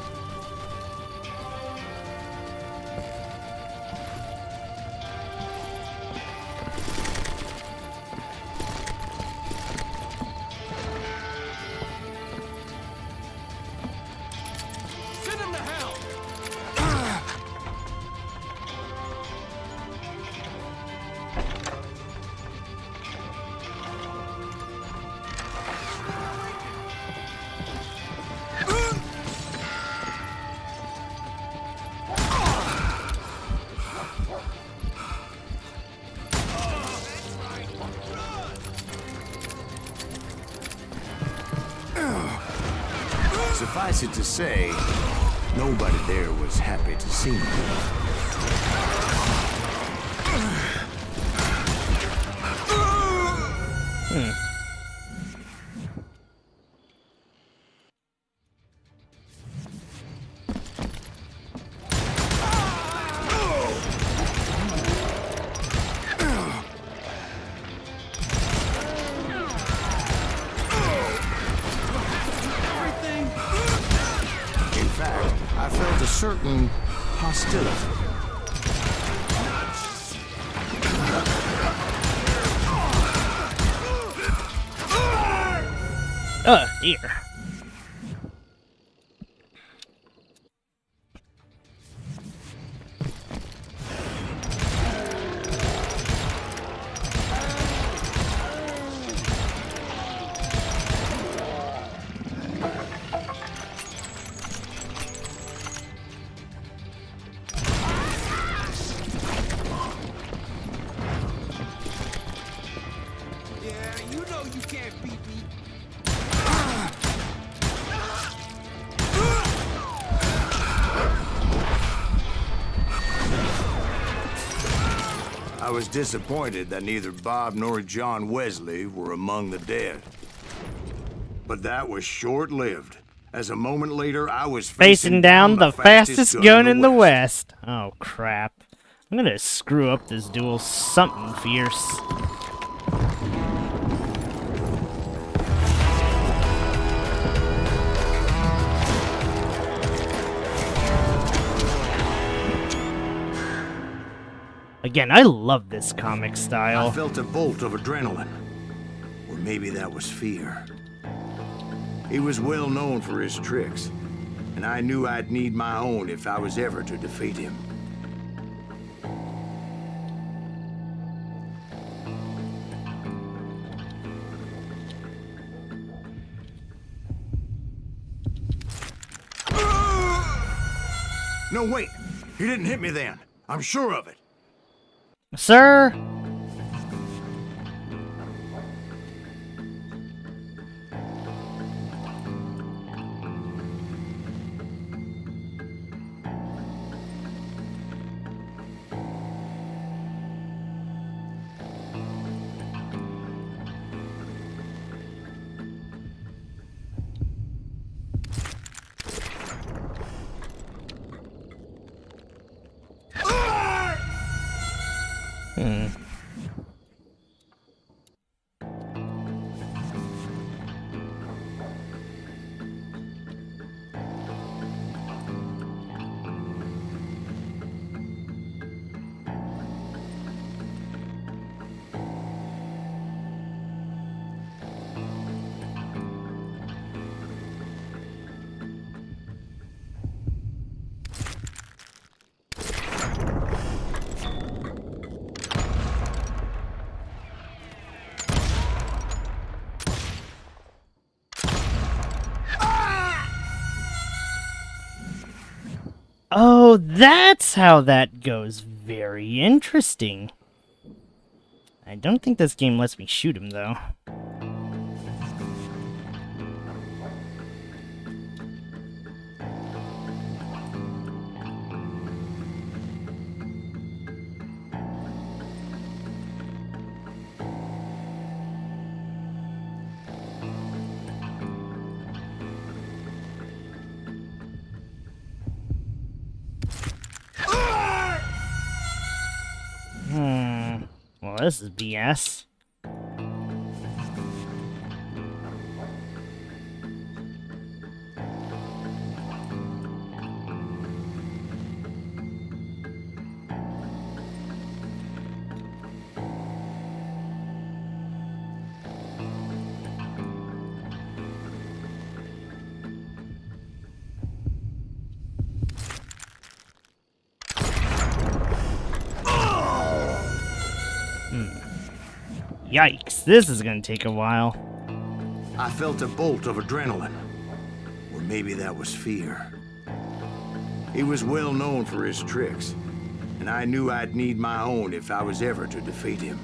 Send him to hell! Suffice it to say, nobody there was happy to see me. I felt a certain hostility. Oh, dear. I was disappointed that neither Bob nor John Wesley were among the dead. But that was short-lived, as a moment later I was Facing down the fastest gun in the West. Oh, crap. I'm gonna screw up this duel something fierce. Again, I love this comic style. I felt a bolt of adrenaline. Or maybe that was fear. He was well known for his tricks, and I knew I'd need my own if I was ever to defeat him. No, wait. He didn't hit me then. I'm sure of it. Sir? Oh, that's how that goes. Very interesting. I don't think this game lets me shoot him, though. Well, this is BS. Yikes, this is gonna take a while. I felt a bolt of adrenaline. Or maybe that was fear. He was well known for his tricks, and I knew I'd need my own if I was ever to defeat him.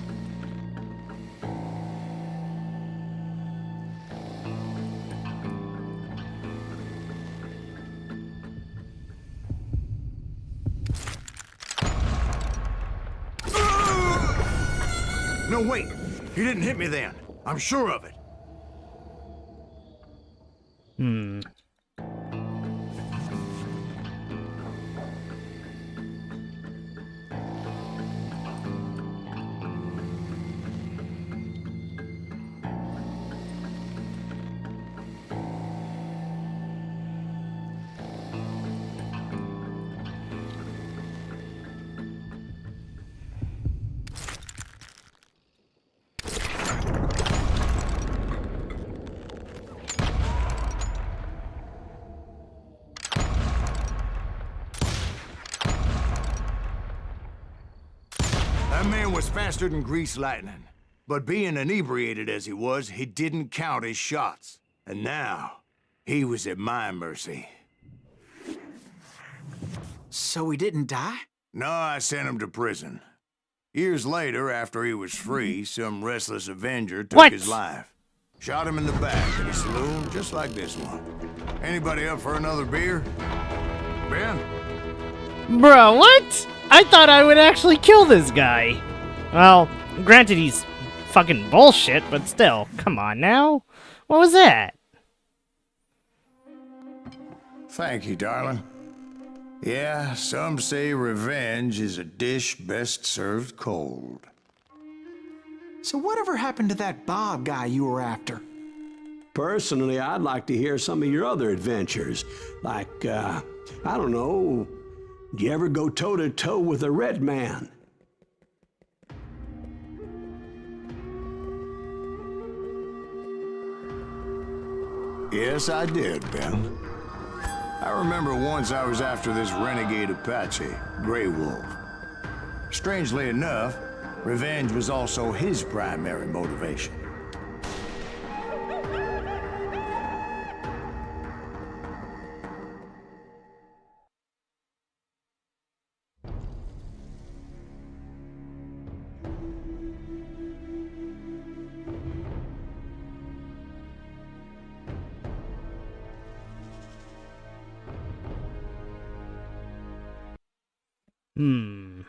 No, wait! He didn't hit me then. I'm sure of it. That man was faster than greased lightning. But being inebriated as he was, he didn't count his shots. And now, he was at my mercy. So he didn't die? No, I sent him to prison. Years later, after he was free, some restless Avenger took his life. Shot him in the back in a saloon just like this one. Anybody up for another beer? Ben? Bro, what? I thought I would actually kill this guy. Well, granted he's fucking bullshit, but still, come on now. What was that? Thank you, darling. Yeah, some say revenge is a dish best served cold. So whatever happened to that Bob guy you were after? Personally, I'd like to hear some of your other adventures. Like, I don't know, did you ever go toe-to-toe with a red man? Yes, I did, Ben. I remember once I was after this renegade Apache, Grey Wolf. Strangely enough, revenge was also his primary motivation. Hmm.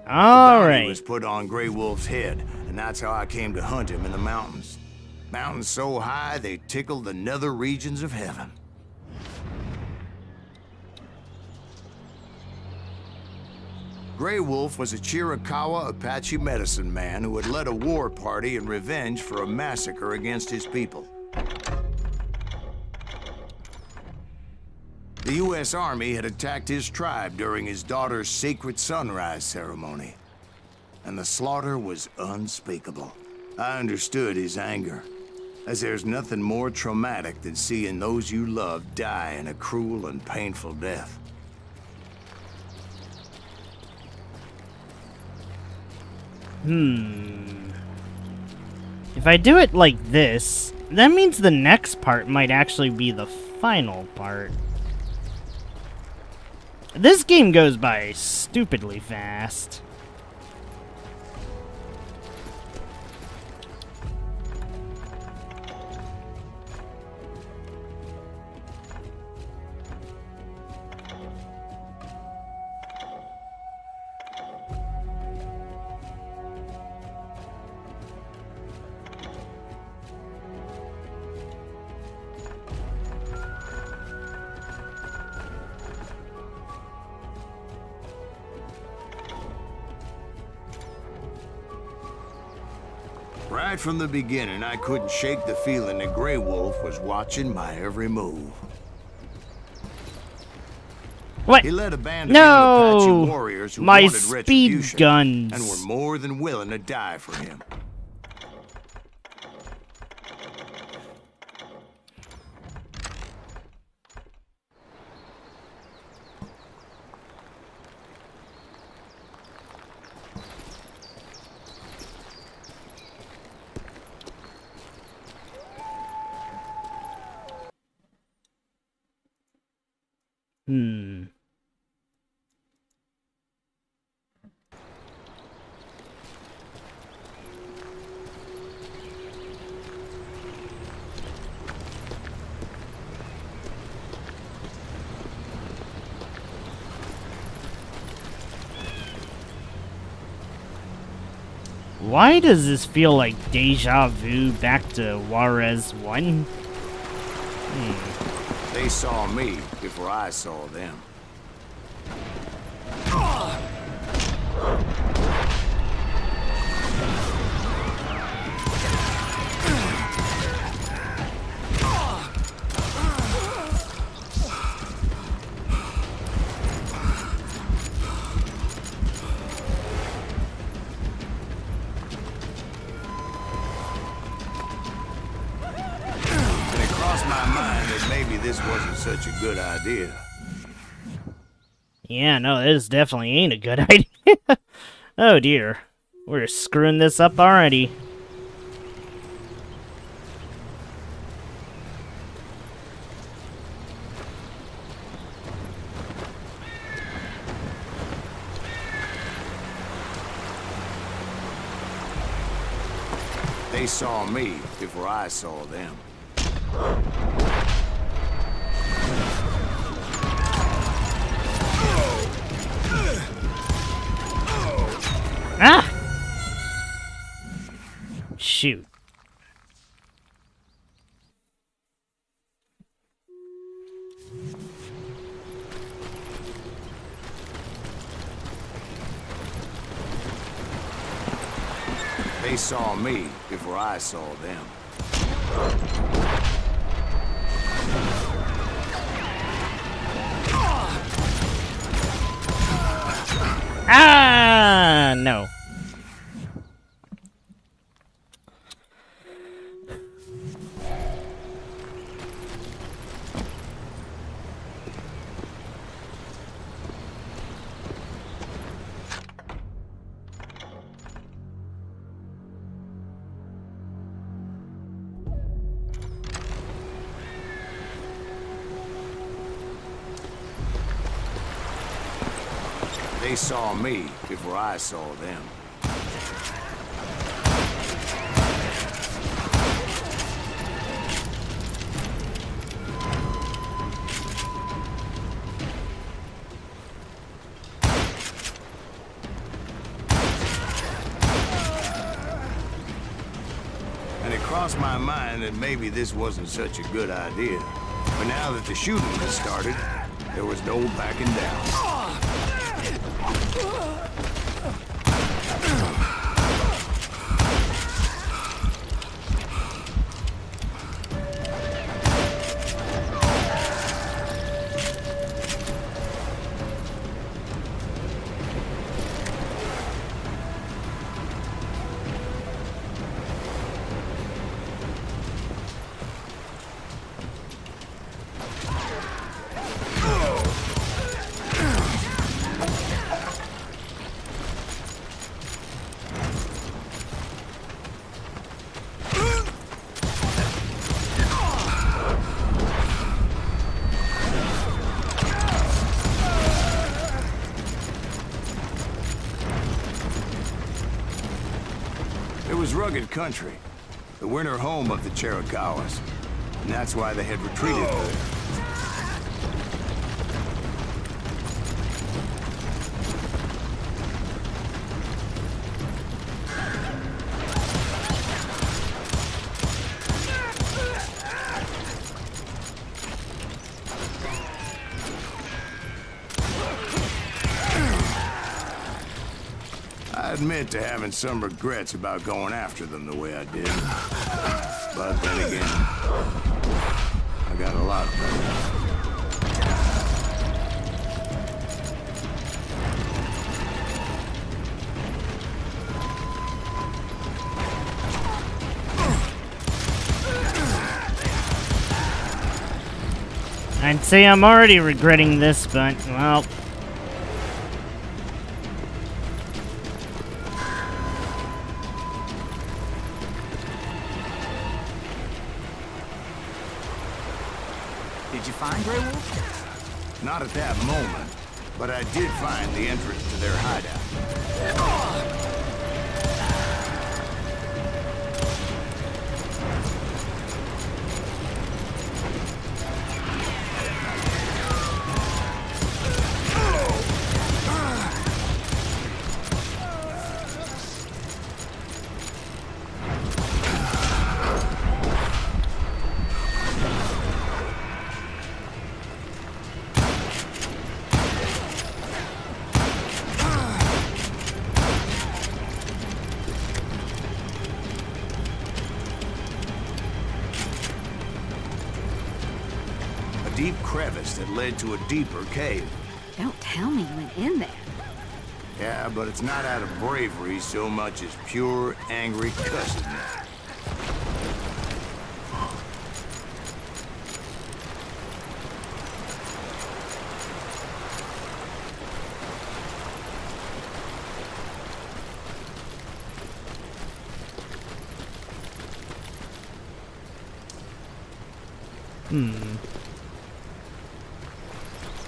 All Bounty right. was put on Grey Wolf's head, and that's how I came to hunt him in the mountains. Mountains so high they tickled the nether regions of heaven. Grey Wolf was a Chiricahua Apache medicine man who had led a war party in revenge for a massacre against his people. The U.S. Army had attacked his tribe during his daughter's sacred sunrise ceremony, and the slaughter was unspeakable. I understood his anger, as there's nothing more traumatic than seeing those you love die in a cruel and painful death. If I do it like this, that means the next part might actually be the final part. This game goes by stupidly fast. Right from the beginning, I couldn't shake the feeling that Grey Wolf was watching my every move. What? He led a band of young Apache No! warriors who My wanted speed retribution guns. and were more than willing to die for him. Why does this feel like deja vu back to Juarez 1? They saw me before I saw them. This wasn't such a good idea. Yeah, no, this definitely ain't a good idea. Oh dear. We're screwing this up already. They saw me before I saw them. Ah! Shoot. They saw me before I saw them. Ah, no. They saw me before I saw them. And it crossed my mind that maybe this wasn't such a good idea. But now that the shooting had started, there was no backing down. It was rugged country, the winter home of the Chiricahuas, and that's why they had retreated there. I admit to having some regrets about going after them the way I did. But then again, I got a lot better. I'd say I'm already regretting this, but, well... Did you find Grey Wolf? Not at that moment, but I did find the entrance to their hideout. Deep crevice that led to a deeper cave. Don't tell me you went in there. Yeah, but it's not out of bravery so much as pure, angry cussedness.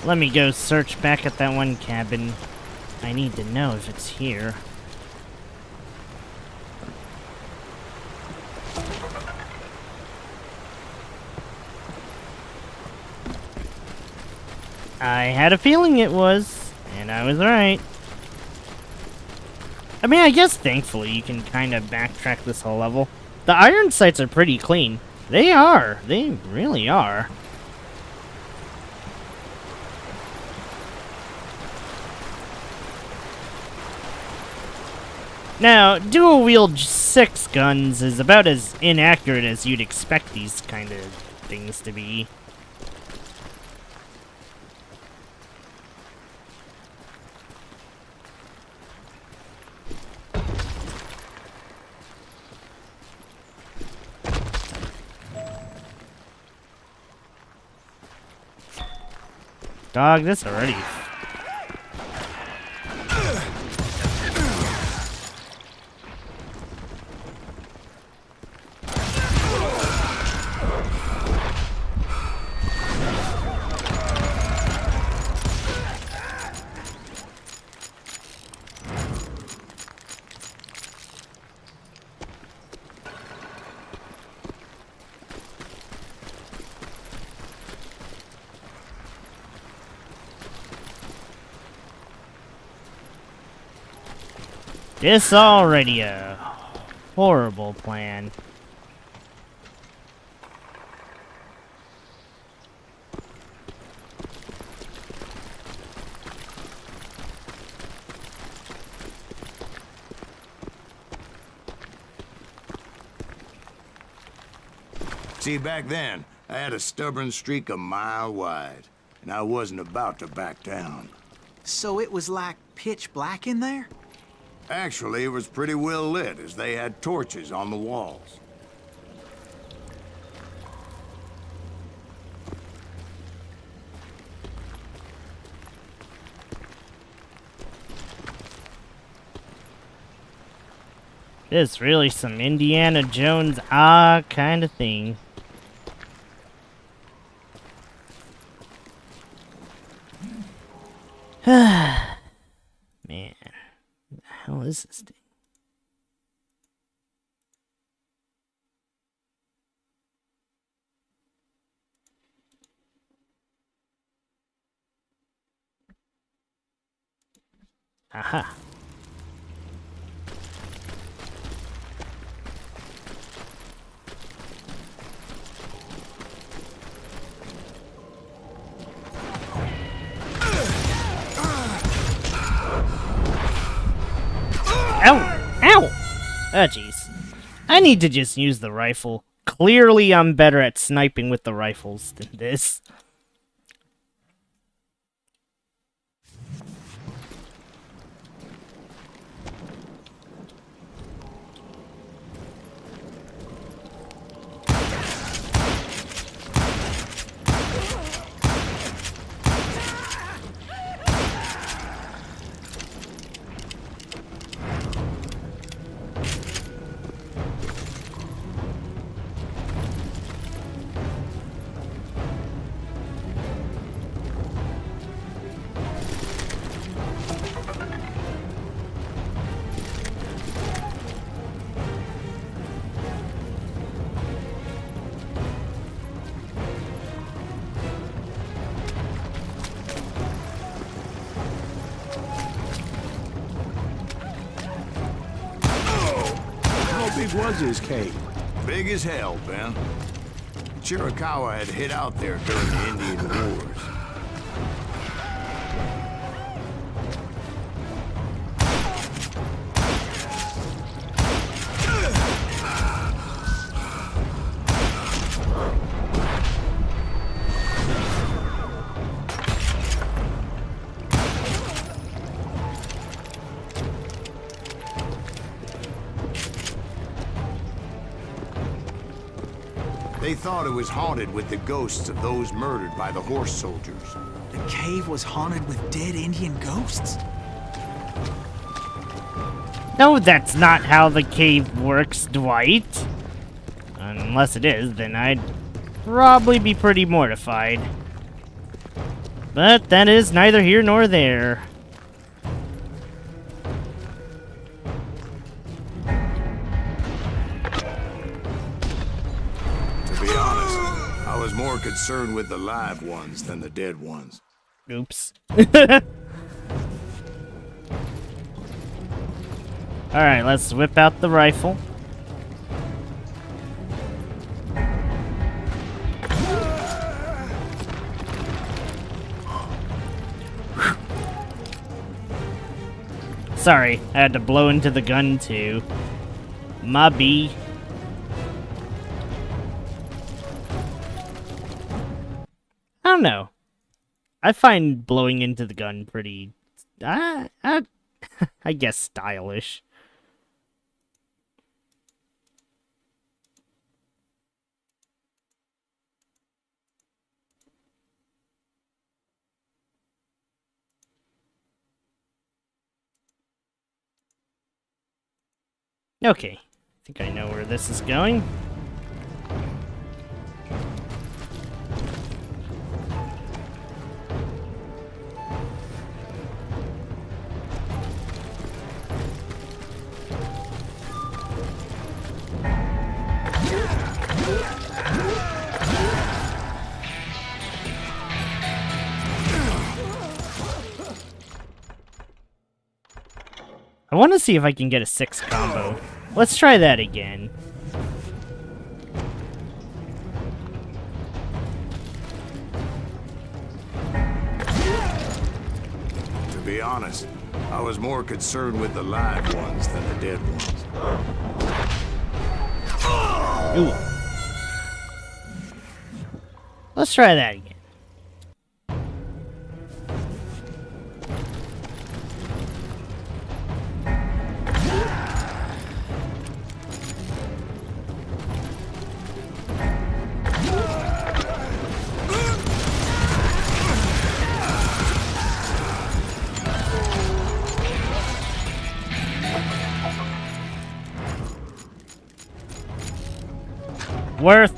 Let me go search back at that one cabin. I need to know if it's here. I had a feeling it was, and I was right. I mean, I guess thankfully you can kind of backtrack this whole level. The iron sights are pretty clean. They are. They really are. Now, dual-wield 6 guns is about as inaccurate as you'd expect these kind of things to be. Dog, this already... This already a horrible plan. See, back then, I had a stubborn streak a mile wide, and I wasn't about to back down. So it was like pitch black in there? Actually, it was pretty well lit, as they had torches on the walls. This really some Indiana Jones kind of thing. Man, what the hell is this thing? Aha. Ow! Ow! Oh, jeez. I need to just use the rifle. Clearly, I'm better at sniping with the rifles than this. How big was his cave? Big as hell, Ben. Chiricahua had hid out there during the Indian Wars. They thought it was haunted with the ghosts of those murdered by the horse soldiers. The cave was haunted with dead Indian ghosts? No, that's not how the cave works, Dwight. Unless it is, then I'd probably be pretty mortified. But that is neither here nor there. To be honest, I was more concerned with the live ones than the dead ones. Oops. Alright, let's whip out the rifle. Sorry, I had to blow into the gun too. My bee. I don't know. I find blowing into the gun pretty, I guess, stylish. Okay, I think I know where this is going. I want to see if I can get a 6 combo. Let's try that again. To be honest, I was more concerned with the live ones than the dead ones. Ooh. Let's try that again. Worth.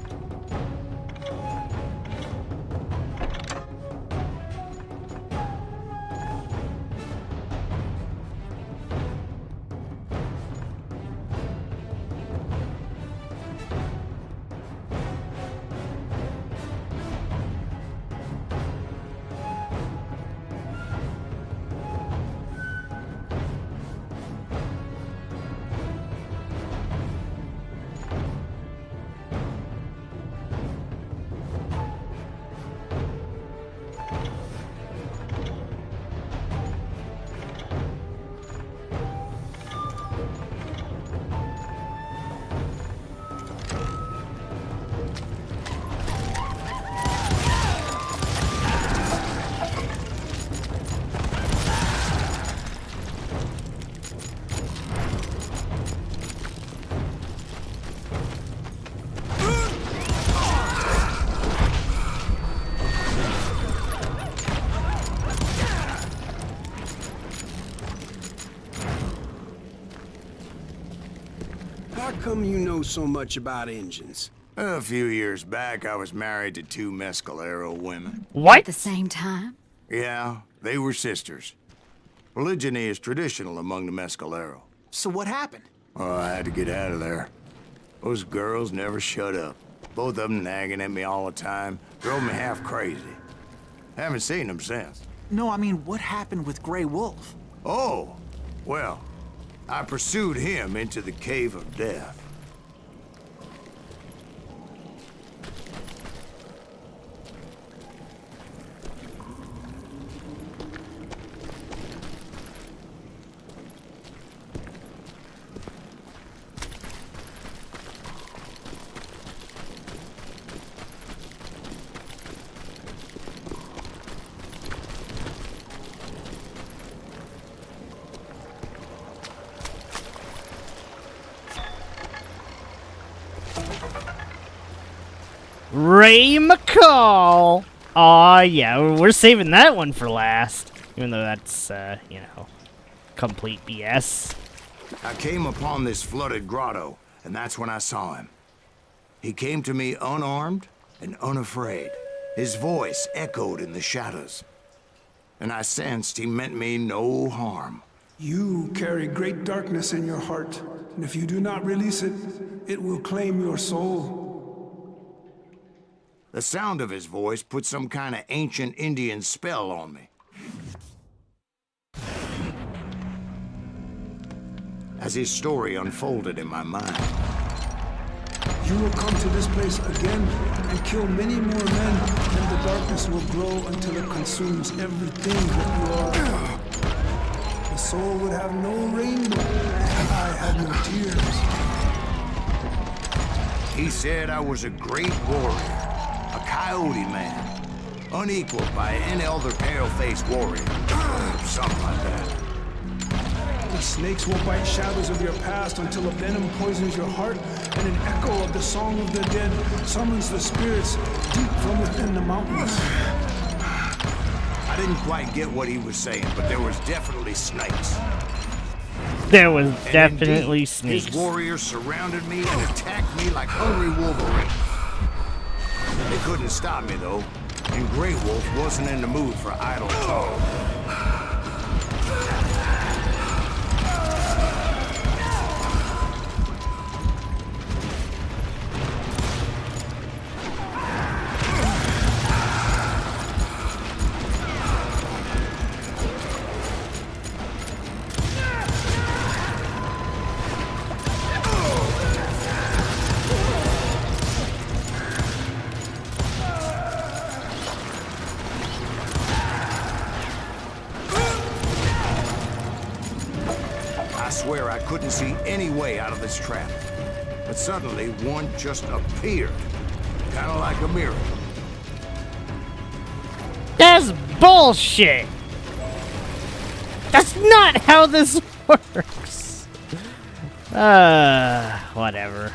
How come you know so much about engines? A few years back, I was married to 2 Mescalero women. What? At the same time? Yeah, they were sisters. Polygyny is traditional among the Mescalero. So what happened? Oh, I had to get out of there. Those girls never shut up. Both of them nagging at me all the time. Drove me half crazy. Haven't seen them since. No, I mean, what happened with Grey Wolf? Oh, well, I pursued him into the Cave of Death. Ray McCall! Aw, yeah, we're saving that one for last. Even though that's, you know, complete BS. I came upon this flooded grotto, and that's when I saw him. He came to me unarmed and unafraid. His voice echoed in the shadows. And I sensed he meant me no harm. You carry great darkness in your heart, and if you do not release it, it will claim your soul. The sound of his voice put some kind of ancient Indian spell on me. As his story unfolded in my mind. You will come to this place again and kill many more men, and the darkness will grow until it consumes everything that you are. The soul would have no rainbow, and I had no tears. He said I was a great warrior. A coyote man, unequaled by any other pale-faced warrior. Something like that. The snakes will bite shadows of your past until a venom poisons your heart, and an echo of the song of the dead summons the spirits deep from within the mountains. I didn't quite get what he was saying, but there was definitely snakes. There was And definitely indeed, snakes. His warriors surrounded me and attacked me like hungry wolverines. They couldn't stop me, though, and Grey Wolf wasn't in the mood for idle talk. swear I couldn't see any way out of this trap. But suddenly, one just appeared. Kinda like a miracle. That's bullshit! That's not how this works! Whatever.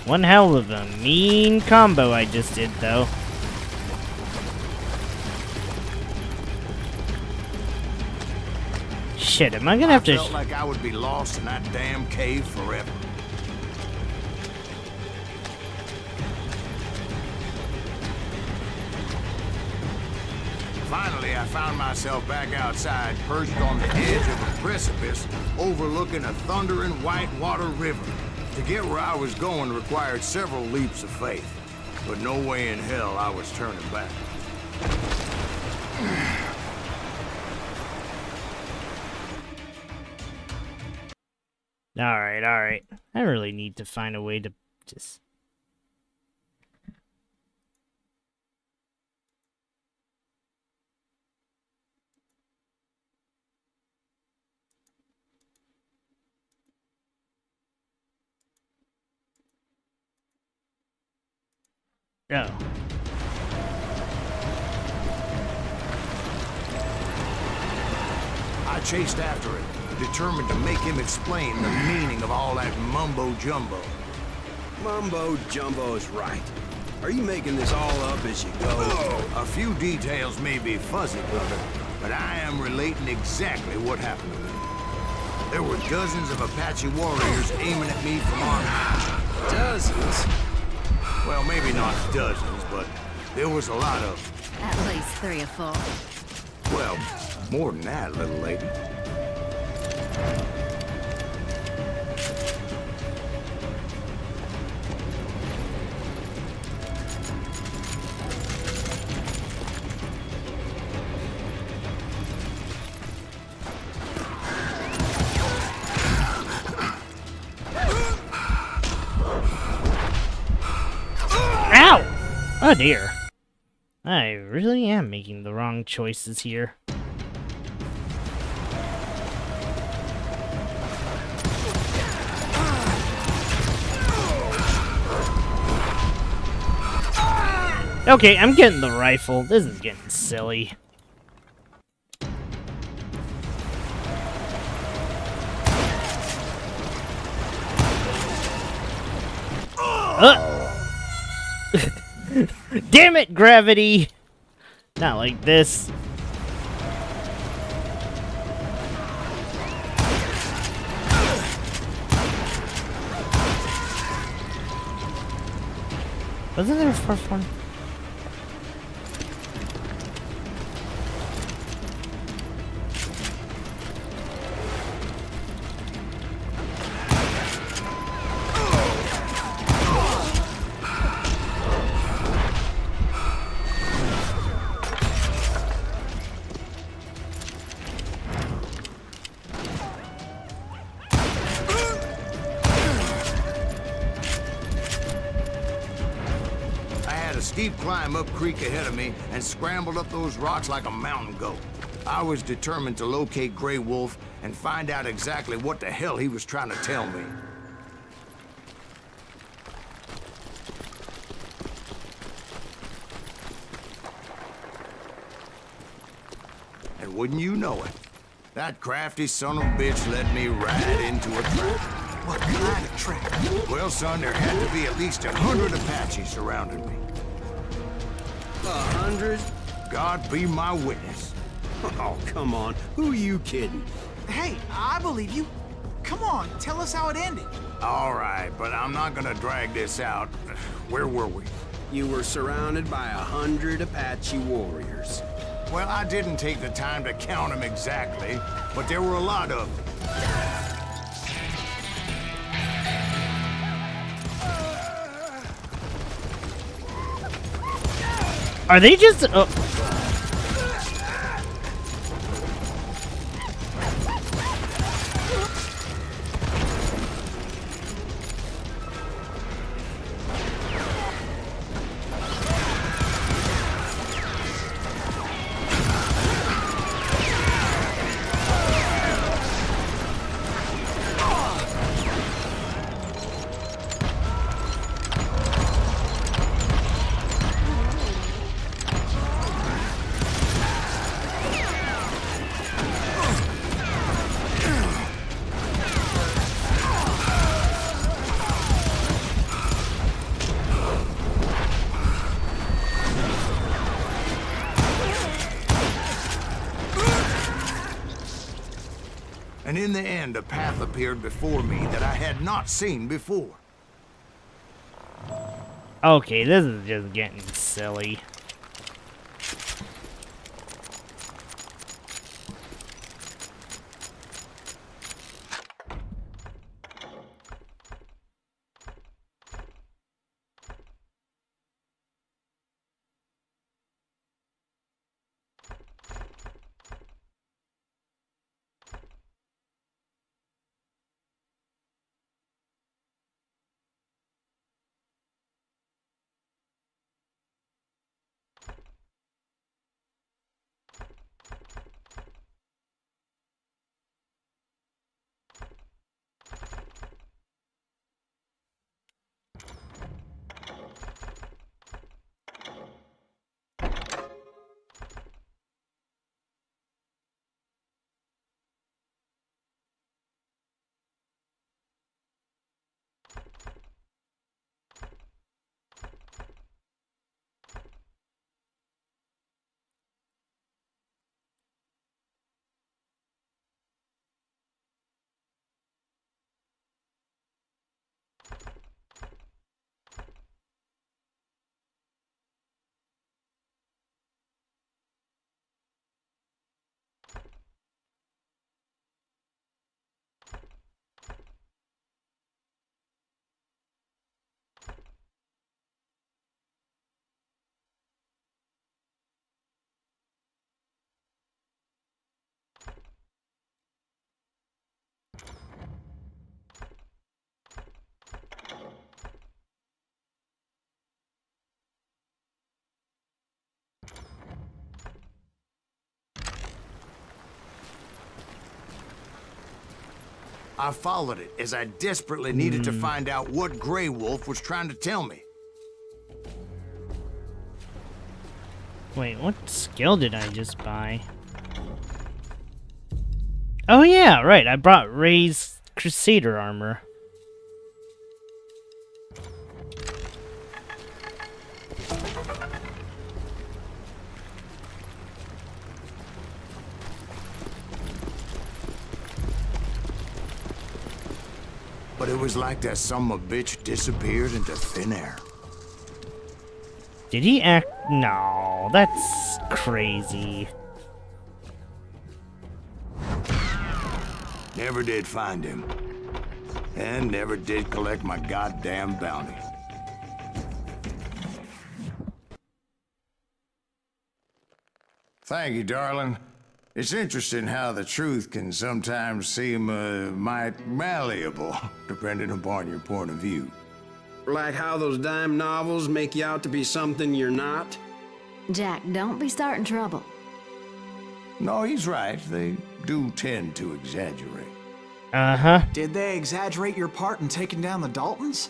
One hell of a mean combo I just did, though. Shit, am I gonna have to... I felt like I would be lost in that damn cave forever. Finally, I found myself back outside, perched on the edge of a precipice, overlooking a thundering whitewater river. To get where I was going required several leaps of faith, but no way in hell I was turning back. Alright, alright. I really need to find a way to just... Oh. I chased after it, determined to make him explain the meaning of all that mumbo-jumbo. Mumbo-jumbo is right. Are you making this all up as you go? A few details may be fuzzy, brother, but I am relating exactly what happened to me. There were dozens of Apache warriors aiming at me from on high. Dozens? Well, maybe not dozens, but there was a lot of them. At least 3 or 4. Well, more than that, little lady. Oh dear. I really am making the wrong choices here. Okay, I'm getting the rifle. This is getting silly. Damn it, gravity! Not like this. Wasn't there a fourth one? Steep climb up creek ahead of me and scrambled up those rocks like a mountain goat. I was determined to locate Grey Wolf and find out exactly what the hell he was trying to tell me. And wouldn't you know it, that crafty son of a bitch led me right into a trap. What kind of trap? Well, son, there had to be at least 100 Apaches surrounding me. 100? God be my witness. Oh, come on. Who are you kidding? Hey, I believe you. Come on, tell us how it ended. All right, but I'm not gonna drag this out. Where were we? You were surrounded by 100 Apache warriors. Well, I didn't take the time to count them exactly, but there were a lot of them. Are they just... and in the end a path appeared before me that I had not seen before. Okay, this is just getting silly. I followed it as I desperately needed to find out what Grey Wolf was trying to tell me. Wait, what skill did I just buy? Oh yeah, right, I brought Ray's Crusader armor. But it was like that son-of-a-bitch disappeared into thin air. Did he act? No, that's crazy. Never did find him. And never did collect my goddamn bounty. Thank you, darling. It's interesting how the truth can sometimes seem, might malleable, depending upon your point of view. Like how those dime novels make you out to be something you're not? Jack, don't be starting trouble. No, he's right. They do tend to exaggerate. Uh-huh. Did they exaggerate your part in taking down the Daltons?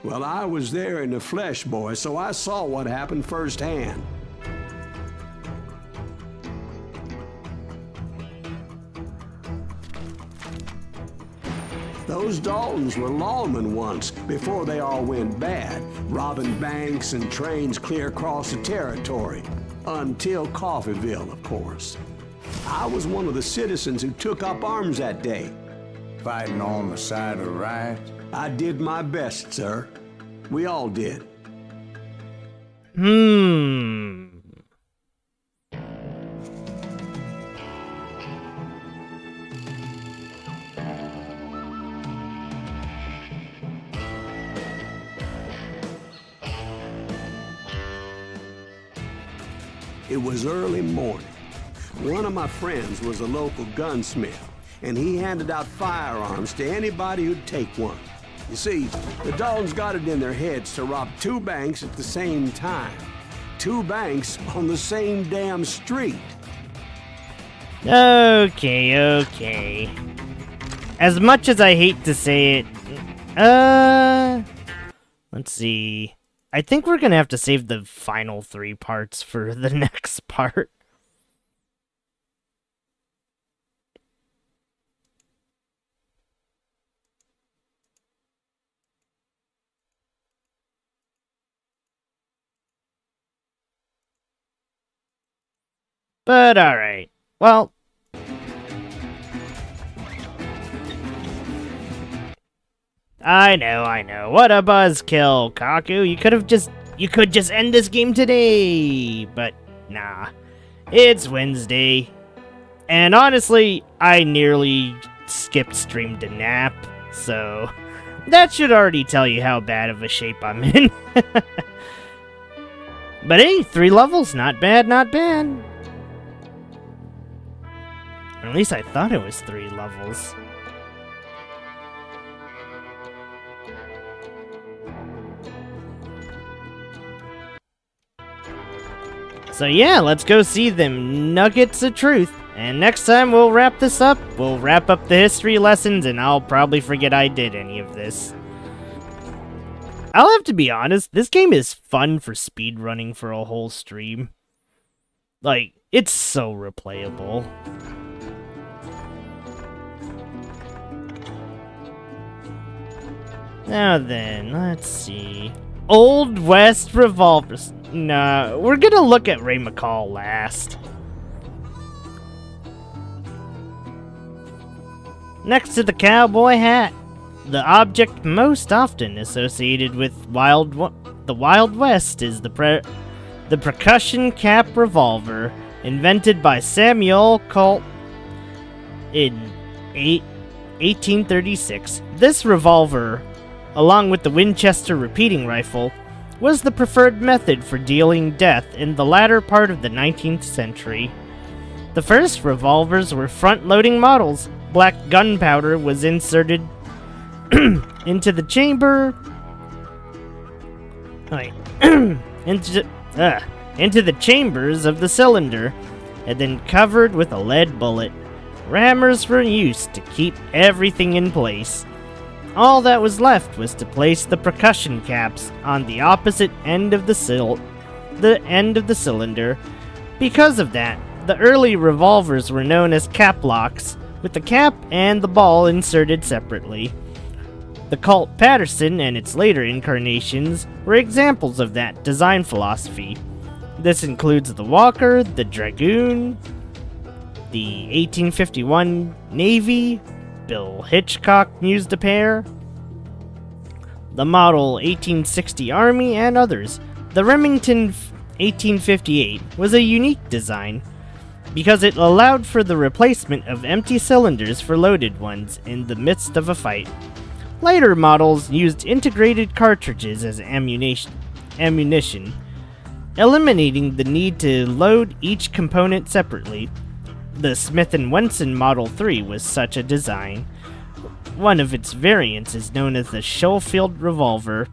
Well, I was there in the flesh, boy, so I saw what happened firsthand. Those Daltons were lawmen once, before they all went bad, robbing banks and trains clear across the territory. Until Coffeeville, of course. I was one of the citizens who took up arms that day. Fighting on the side of right? I did my best, sir. We all did. It was early morning. One of my friends was a local gunsmith, and he handed out firearms to anybody who'd take one. You see, the Daltons got it in their heads to rob 2 banks at the same time. 2 banks on the same damn street. Okay. As much as I hate to say it, let's see. I think we're gonna have to save the final 3 parts for the next part. But alright. Well, I know. What a buzzkill, Kaku. You could just end this game today. But nah. It's Wednesday. And honestly, I nearly skipped stream to nap, so that should already tell you how bad of a shape I'm in. But hey, 3 levels, not bad, not bad. Or at least I thought it was 3 levels. So yeah, let's go see them nuggets of truth. And next time we'll wrap this up. We'll wrap up the history lessons, and I'll probably forget I did any of this. I'll have to be honest, this game is fun for speedrunning for a whole stream. Like, it's so replayable. Now then, let's see. Old West revolvers. Nah, we're gonna look at Ray McCall last. Next to the cowboy hat, the object most often associated with the Wild West is the percussion cap revolver, invented by Samuel Colt in 1836. This revolver, along with the Winchester repeating rifle, was the preferred method for dealing death in the latter part of the 19th century. The first revolvers were front-loading models. Black gunpowder was inserted into the chamber. Into the chambers of the cylinder, and then covered with a lead bullet. Rammers were used to keep everything in place. All that was left was to place the percussion caps on the opposite end of the cylinder. Because of that, the early revolvers were known as cap locks, with the cap and the ball inserted separately. The Colt Patterson and its later incarnations were examples of that design philosophy. This includes the Walker, the Dragoon, the 1851 Navy, Bill Hitchcock used a pair, the Model 1860 Army, and others. The Remington 1858 was a unique design because it allowed for the replacement of empty cylinders for loaded ones in the midst of a fight. Later models used integrated cartridges as ammunition, eliminating the need to load each component separately. The Smith & Wesson Model 3 was such a design. One of its variants is known as the Schofield revolver,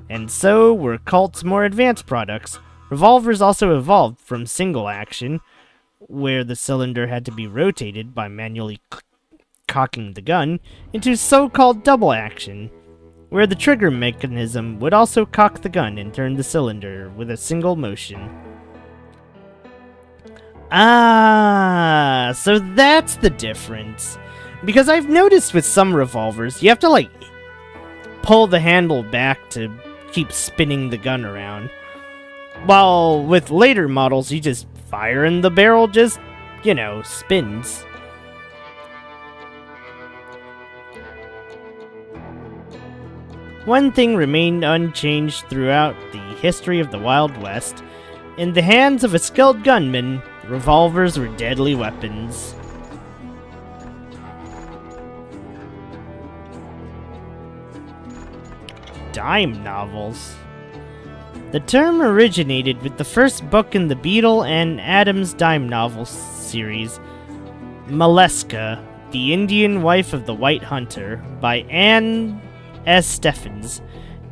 and so were Colt's more advanced products. Revolvers also evolved from single action, where the cylinder had to be rotated by manually cocking the gun, into so-called double action, where the trigger mechanism would also cock the gun and turn the cylinder with a single motion. Ah, so that's the difference. Because I've noticed with some revolvers, you have to, pull the handle back to keep spinning the gun around. While with later models, you just fire and the barrel just, spins. One thing remained unchanged throughout the history of the Wild West. In the hands of a skilled gunman, revolvers were deadly weapons. Dime novels. The term originated with the first book in the Beadle and Adams dime novel series, Maleska, the Indian Wife of the White Hunter, by Anne S. Stephens,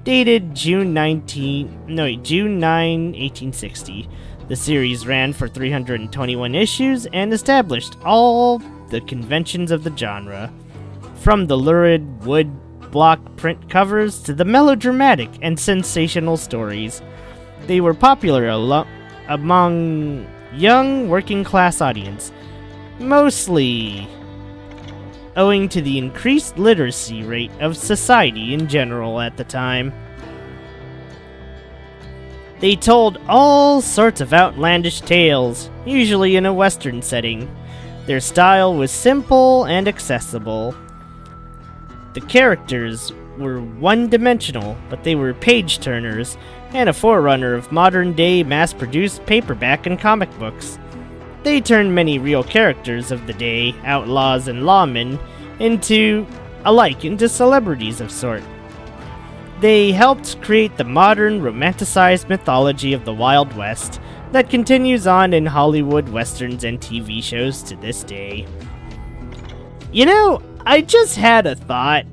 dated June 9, 1860. The series ran for 321 issues and established all the conventions of the genre, from the lurid wood block print covers to the melodramatic and sensational stories. They were popular among young working-class audience, mostly owing to the increased literacy rate of society in general at the time. They told all sorts of outlandish tales, usually in a Western setting. Their style was simple and accessible. The characters were one-dimensional, but they were page-turners and a forerunner of modern-day mass-produced paperback and comic books. They turned many real characters of the day, outlaws and lawmen, into celebrities of sort. They helped create the modern, romanticized mythology of the Wild West that continues on in Hollywood westerns and TV shows to this day. You know, I just had a thought.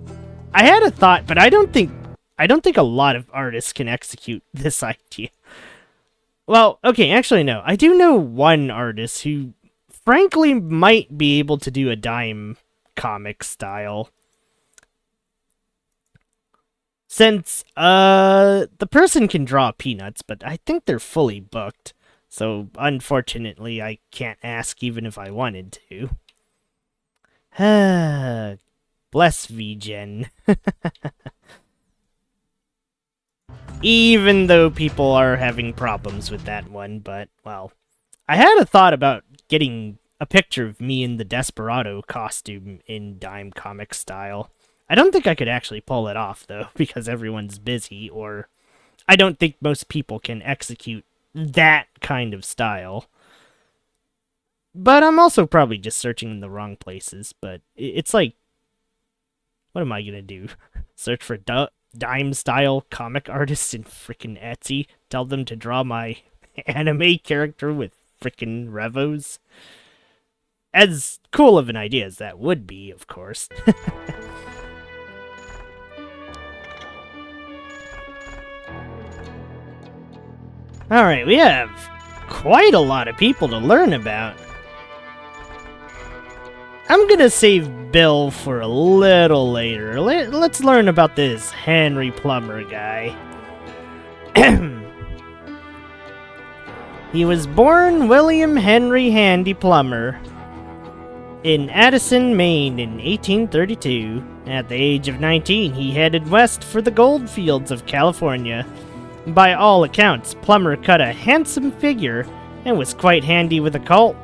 But I don't think a lot of artists can execute this idea. Well, okay, actually no. I do know one artist who frankly might be able to do a dime comic style. Since the person can draw peanuts, but I think they're fully booked. So unfortunately, I can't ask even if I wanted to. Bless VGen. Even though people are having problems with that one, but, well. I had a thought about getting a picture of me in the Desperado costume in dime comic style. I don't think I could actually pull it off, though, because everyone's busy, or I don't think most people can execute that kind of style. But I'm also probably just searching in the wrong places, but it's like, what am I gonna do? Search for dime-style comic artists in frickin' Etsy? Tell them to draw my anime character with frickin' revos? As cool of an idea as that would be, of course. Alright, we have quite a lot of people to learn about. I'm gonna save Bill for a little later. Let's learn about this Henry Plummer guy. He was born William Henry Handy Plummer in Addison, Maine in 1832. At the age of 19, he headed west for the gold fields of California. By all accounts, Plummer cut a handsome figure and was quite handy with a Colt.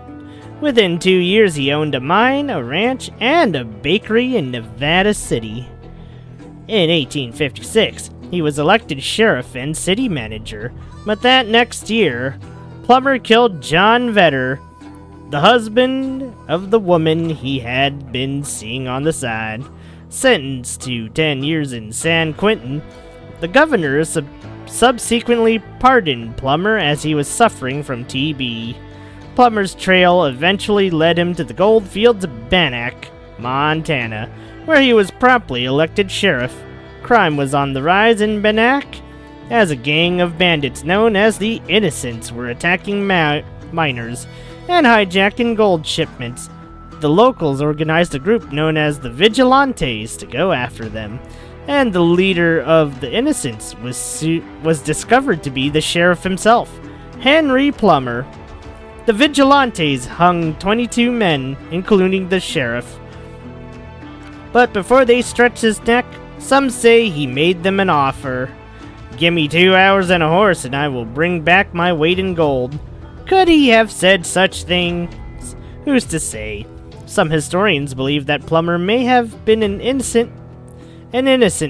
Within 2 years, he owned a mine, a ranch, and a bakery in Nevada City. In 1856, he was elected sheriff and city manager, but that next year, Plummer killed John Vetter, the husband of the woman he had been seeing on the side. Sentenced to 10 years in San Quentin, the governor subsequently pardoned Plummer as he was suffering from TB. Plummer's trail eventually led him to the gold fields of Bannack, Montana, where he was promptly elected sheriff. Crime was on the rise in Bannack, as a gang of bandits known as the Innocents were attacking miners and hijacking gold shipments. The locals organized a group known as the Vigilantes to go after them, and the leader of the Innocents was discovered to be the sheriff himself, Henry Plummer. The Vigilantes hung 22 men, including the sheriff. But before they stretched his neck, some say he made them an offer. "Give me 2 hours and a horse, and I will bring back my weight in gold." Could he have said such things? Who's to say? Some historians believe that Plummer may have been an innocent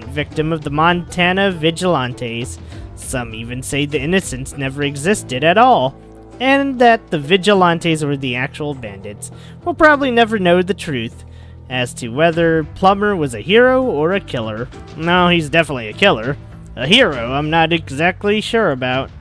victim of the Montana Vigilantes. Some even say the Innocents never existed at all, and that the Vigilantes were the actual bandits. We'll probably never know the truth as to whether Plummer was a hero or a killer. No, he's definitely a killer. A hero, I'm not exactly sure about.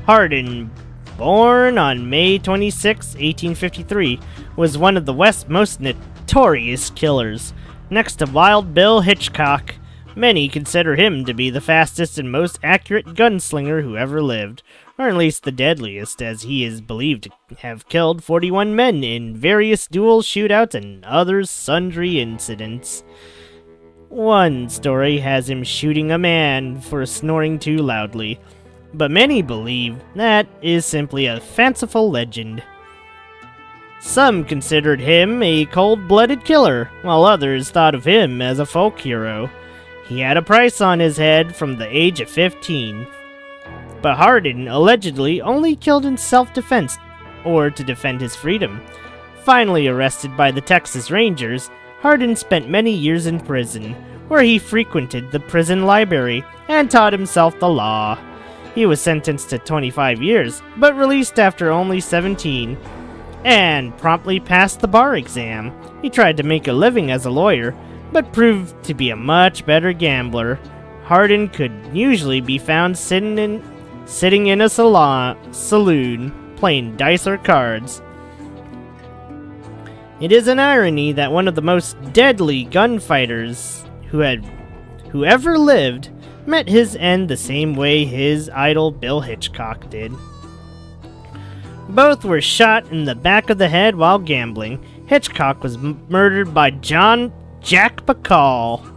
Hardin, born on May 26, 1853, was one of the West's most notorious killers. Next to Wild Bill Hitchcock, many consider him to be the fastest and most accurate gunslinger who ever lived, or at least the deadliest, as he is believed to have killed 41 men in various duels, shootouts, and other sundry incidents. One story has him shooting a man for snoring too loudly, but many believe that is simply a fanciful legend. Some considered him a cold-blooded killer, while others thought of him as a folk hero. He had a price on his head from the age of 15. but Hardin allegedly only killed in self-defense or to defend his freedom. Finally arrested by the Texas Rangers, Hardin spent many years in prison, where he frequented the prison library and taught himself the law. He was sentenced to 25 years, but released after only 17, and promptly passed the bar exam. He tried to make a living as a lawyer, but proved to be a much better gambler. Hardin could usually be found sitting in a saloon, playing dice or cards. It is an irony that one of the most deadly gunfighters who ever lived met his end the same way his idol Bill Hitchcock did. Both were shot in the back of the head while gambling. Hitchcock was murdered by Jack Bacall,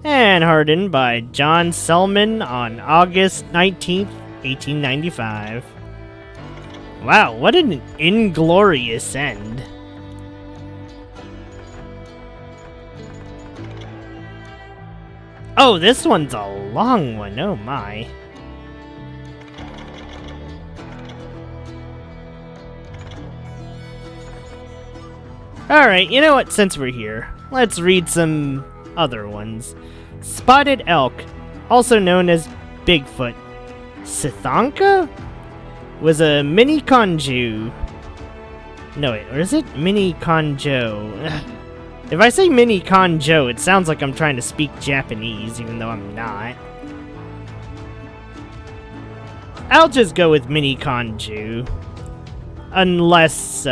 and Hardin by John Selman on August 19th, 1895. Wow, what an inglorious end. Oh, this one's a long one, oh my. Alright, you know what, since we're here, let's read some other ones. Spotted elk, also known as Bigfoot, Sithanka, was a mini conju. No, wait, or is it mini conjo? If I say mini conjo, it sounds like I'm trying to speak Japanese, even though I'm not. I'll just go with mini conju, unless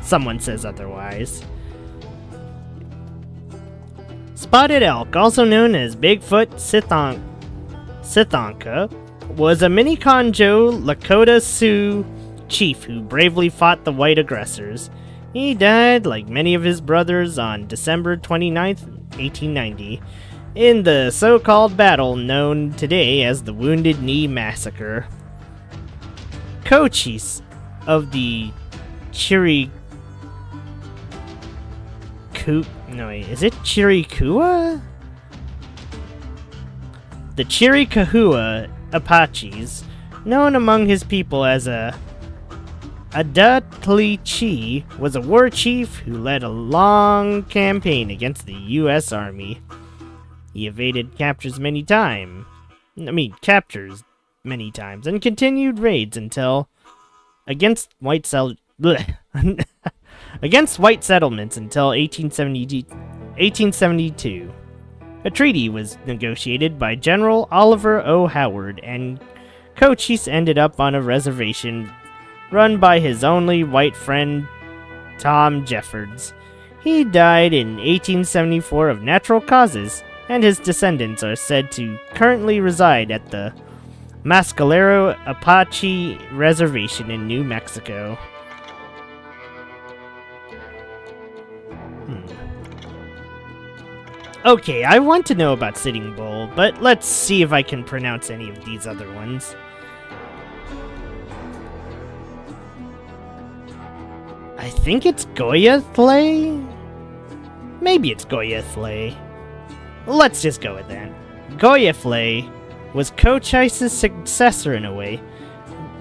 someone says otherwise. Spotted elk, also known as Bigfoot Sithanka, was a mini conjo Lakota Sioux chief who bravely fought the white aggressors. He died, like many of his brothers, on December 29th, 1890, in the so-called battle known today as the Wounded Knee Massacre. Co-chiefs of the Chiricahua? The Chiricahua Apaches, known among his people as Adatlichi, was a war chief who led a long campaign against the U.S. Army. He evaded captures many times, and continued raids until against white settlements until 1872. A treaty was negotiated by General Oliver O. Howard, and Cochise ended up on a reservation run by his only white friend, Tom Jeffords. He died in 1874 of natural causes, and his descendants are said to currently reside at the Mescalero Apache Reservation in New Mexico. Okay, I want to know about Sitting Bull, but let's see if I can pronounce any of these other ones. I think it's Goyathle? Maybe it's Goyathle. Let's just go with that. Goyathle was Cochise's successor in a way,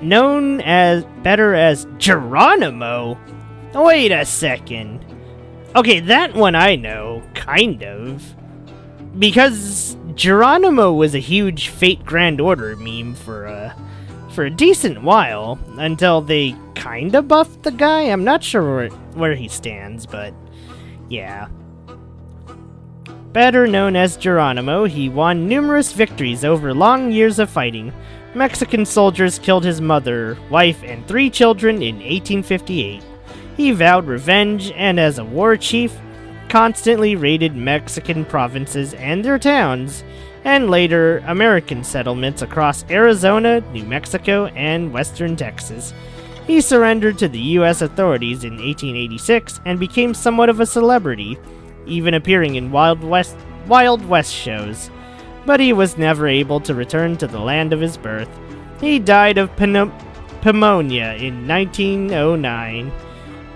known as better as Geronimo. Wait a second. Okay, that one I know, kind of. Because Geronimo was a huge Fate Grand Order meme for a decent while, until they kinda buffed the guy. I'm not sure where he stands, but yeah. Better known as Geronimo, he won numerous victories over long years of fighting. Mexican soldiers killed his mother, wife, and 3 children in 1858. He vowed revenge, and as a war chief, constantly raided Mexican provinces and their towns, and later American settlements across Arizona, New Mexico, and western Texas. He surrendered to the U.S. authorities in 1886 and became somewhat of a celebrity, even appearing in Wild West shows. But he was never able to return to the land of his birth. He died of pneumonia in 1909,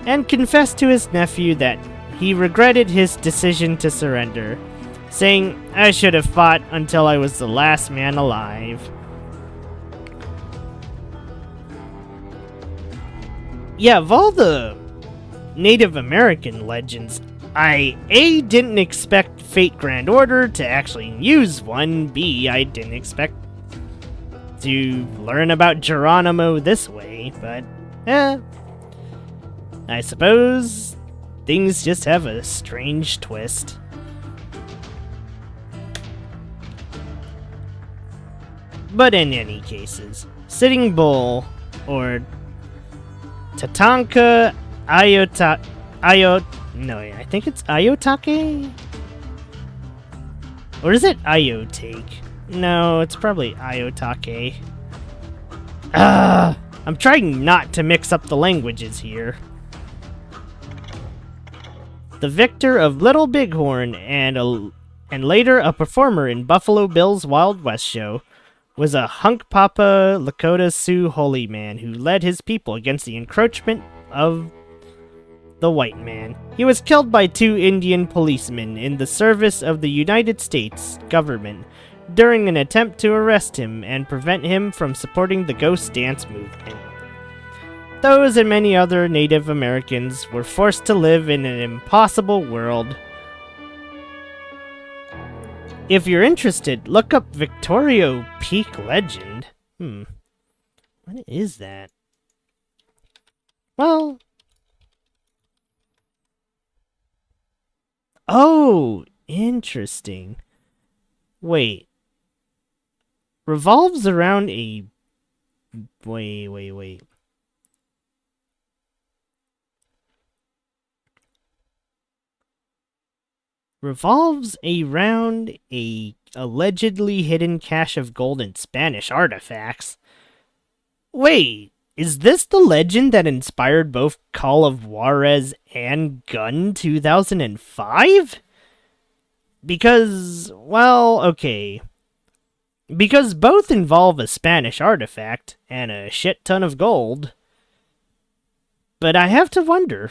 and confessed to his nephew that he regretted his decision to surrender, saying, "I should have fought until I was the last man alive." yeah, of all the Native American legends, I A, didn't expect Fate Grand Order to actually use one, B, I didn't expect to learn about Geronimo this way, but I suppose things just have a strange twist. But in any cases, Sitting Bull, or Tatanka I think it's Ayotake? Or is it Ayotake? No, it's probably Ayotake. I'm trying not to mix up the languages here. The victor of Little Bighorn and later a performer in Buffalo Bill's Wild West show was a Hunkpapa Lakota Sioux holy man who led his people against the encroachment of the white man. He was killed by 2 Indian policemen in the service of the United States government during an attempt to arrest him and prevent him from supporting the ghost dance movement. Those and many other Native Americans were forced to live in an impossible world. If you're interested, look up Victorio Peak Legend. What is that? Well... Oh, interesting. Wait. Revolves around a... Wait. Revolves around a allegedly hidden cache of gold and Spanish artifacts. Wait, is this the legend that inspired both Call of Juarez and Gun 2005? Because, well, okay. Because both involve a Spanish artifact and a shit ton of gold. But I have to wonder.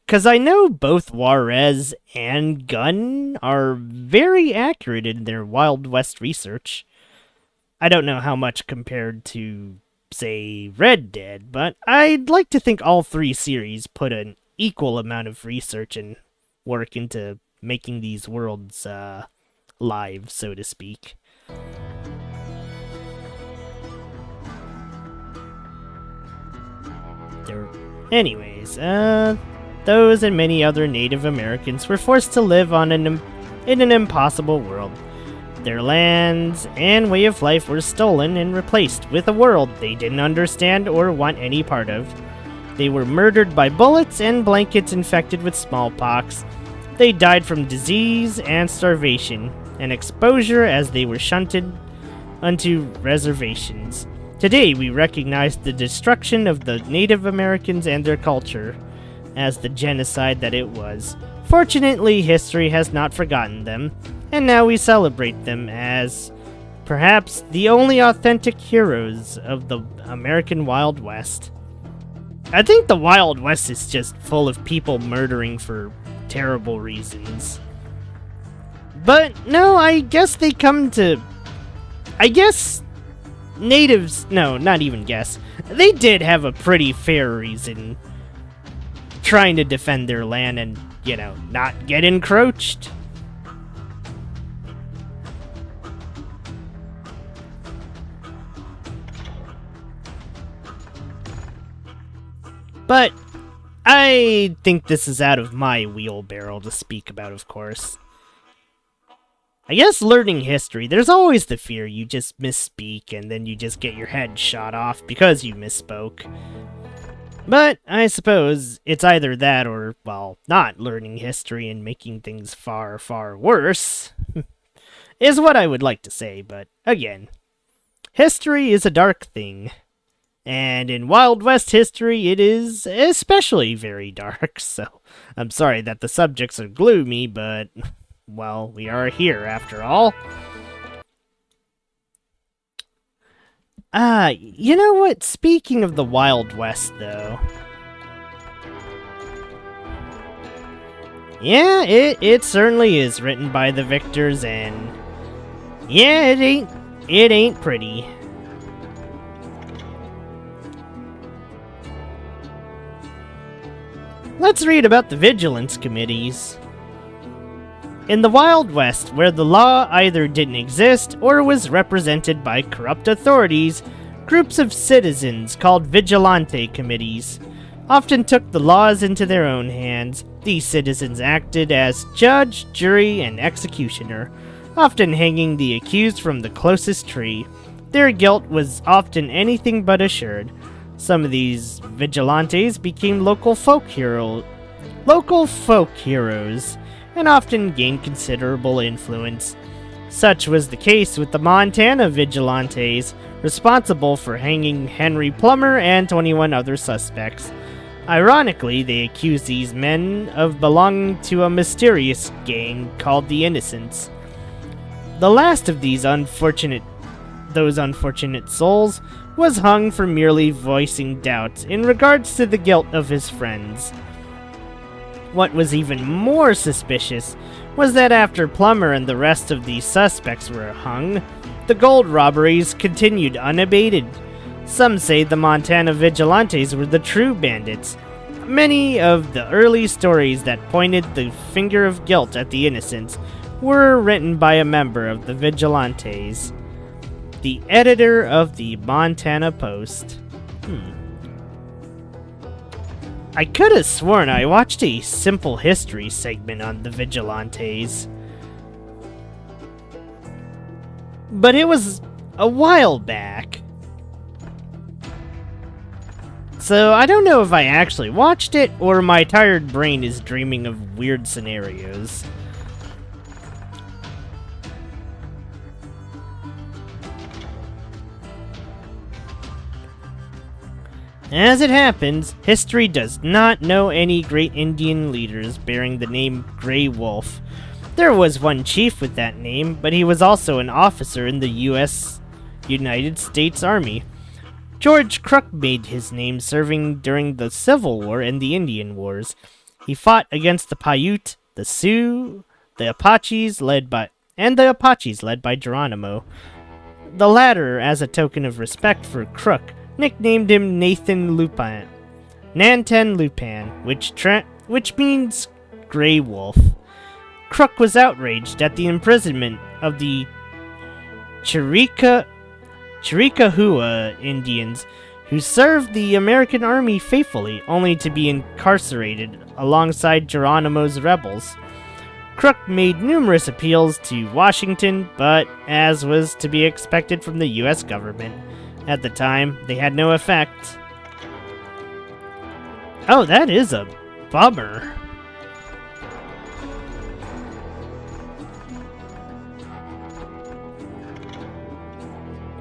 Because I know both Juarez and Gun are very accurate in their Wild West research. I don't know how much compared to, say, Red Dead, but I'd like to think all 3 series put an equal amount of research and work into making these worlds live, so to speak. Anyways, those and many other Native Americans were forced to live in an impossible world. Their lands and way of life were stolen and replaced with a world they didn't understand or want any part of. They were murdered by bullets and blankets infected with smallpox. They died from disease and starvation and exposure as they were shunted onto reservations. Today we recognize the destruction of the Native Americans and their culture as the genocide that it was. Fortunately, history has not forgotten them, and now we celebrate them as perhaps the only authentic heroes of the American Wild West. I think the Wild West is just full of people murdering for terrible reasons. But no, I guess they come to... I guess natives... No, not even guess. They did have a pretty fair reason trying to defend their land and, you know, not get encroached. But I think this is out of my wheelbarrow to speak about, of course. I guess learning history, there's always the fear you just misspeak and then you just get your head shot off because you misspoke. But I suppose it's either that or, well, not learning history and making things far, far worse, is what I would like to say, but again, history is a dark thing. And in Wild West history, it is especially very dark, so I'm sorry that the subjects are gloomy, but, well, we are here after all. You know what? Speaking of the Wild West, though. Yeah, it certainly is written by the victors, and yeah, it ain't pretty. let's read about the vigilance committees. In the Wild West, where the law either didn't exist or was represented by corrupt authorities, groups of citizens called vigilante committees often took the laws into their own hands. These citizens acted as judge, jury, and executioner, often hanging the accused from the closest tree. Their guilt was often anything but assured. Some of these vigilantes became local folk heroes, and often gained considerable influence. Such was the case with the Montana vigilantes, responsible for hanging Henry Plummer and 21 other suspects. Ironically, they accused these men of belonging to a mysterious gang called the Innocents. The last of those unfortunate souls was hung for merely voicing doubts in regards to the guilt of his friends. What was even more suspicious was that after Plummer and the rest of these suspects were hung, the gold robberies continued unabated. Some say the Montana vigilantes were the true bandits. Many of the early stories that pointed the finger of guilt at the innocents were written by a member of the vigilantes. The editor of the Montana Post. I could have sworn I watched a simple history segment on the vigilantes, but it was a while back. So I don't know if I actually watched it or my tired brain is dreaming of weird scenarios. As it happens, history does not know any great Indian leaders bearing the name Grey Wolf. There was one chief with that name, but he was also an officer in the United States Army. George Crook made his name serving during the Civil War and the Indian Wars. He fought against the Paiute, the Sioux, the Apaches led by Geronimo. The latter, as a token of respect for Crook, nicknamed him Nantan Lupan, which means Grey Wolf. Crook was outraged at the imprisonment of the Chiricahua Indians who served the American Army faithfully, only to be incarcerated alongside Geronimo's rebels. Crook made numerous appeals to Washington, but, as was to be expected from the U.S. government at the time, they had no effect. Oh, that is a bummer.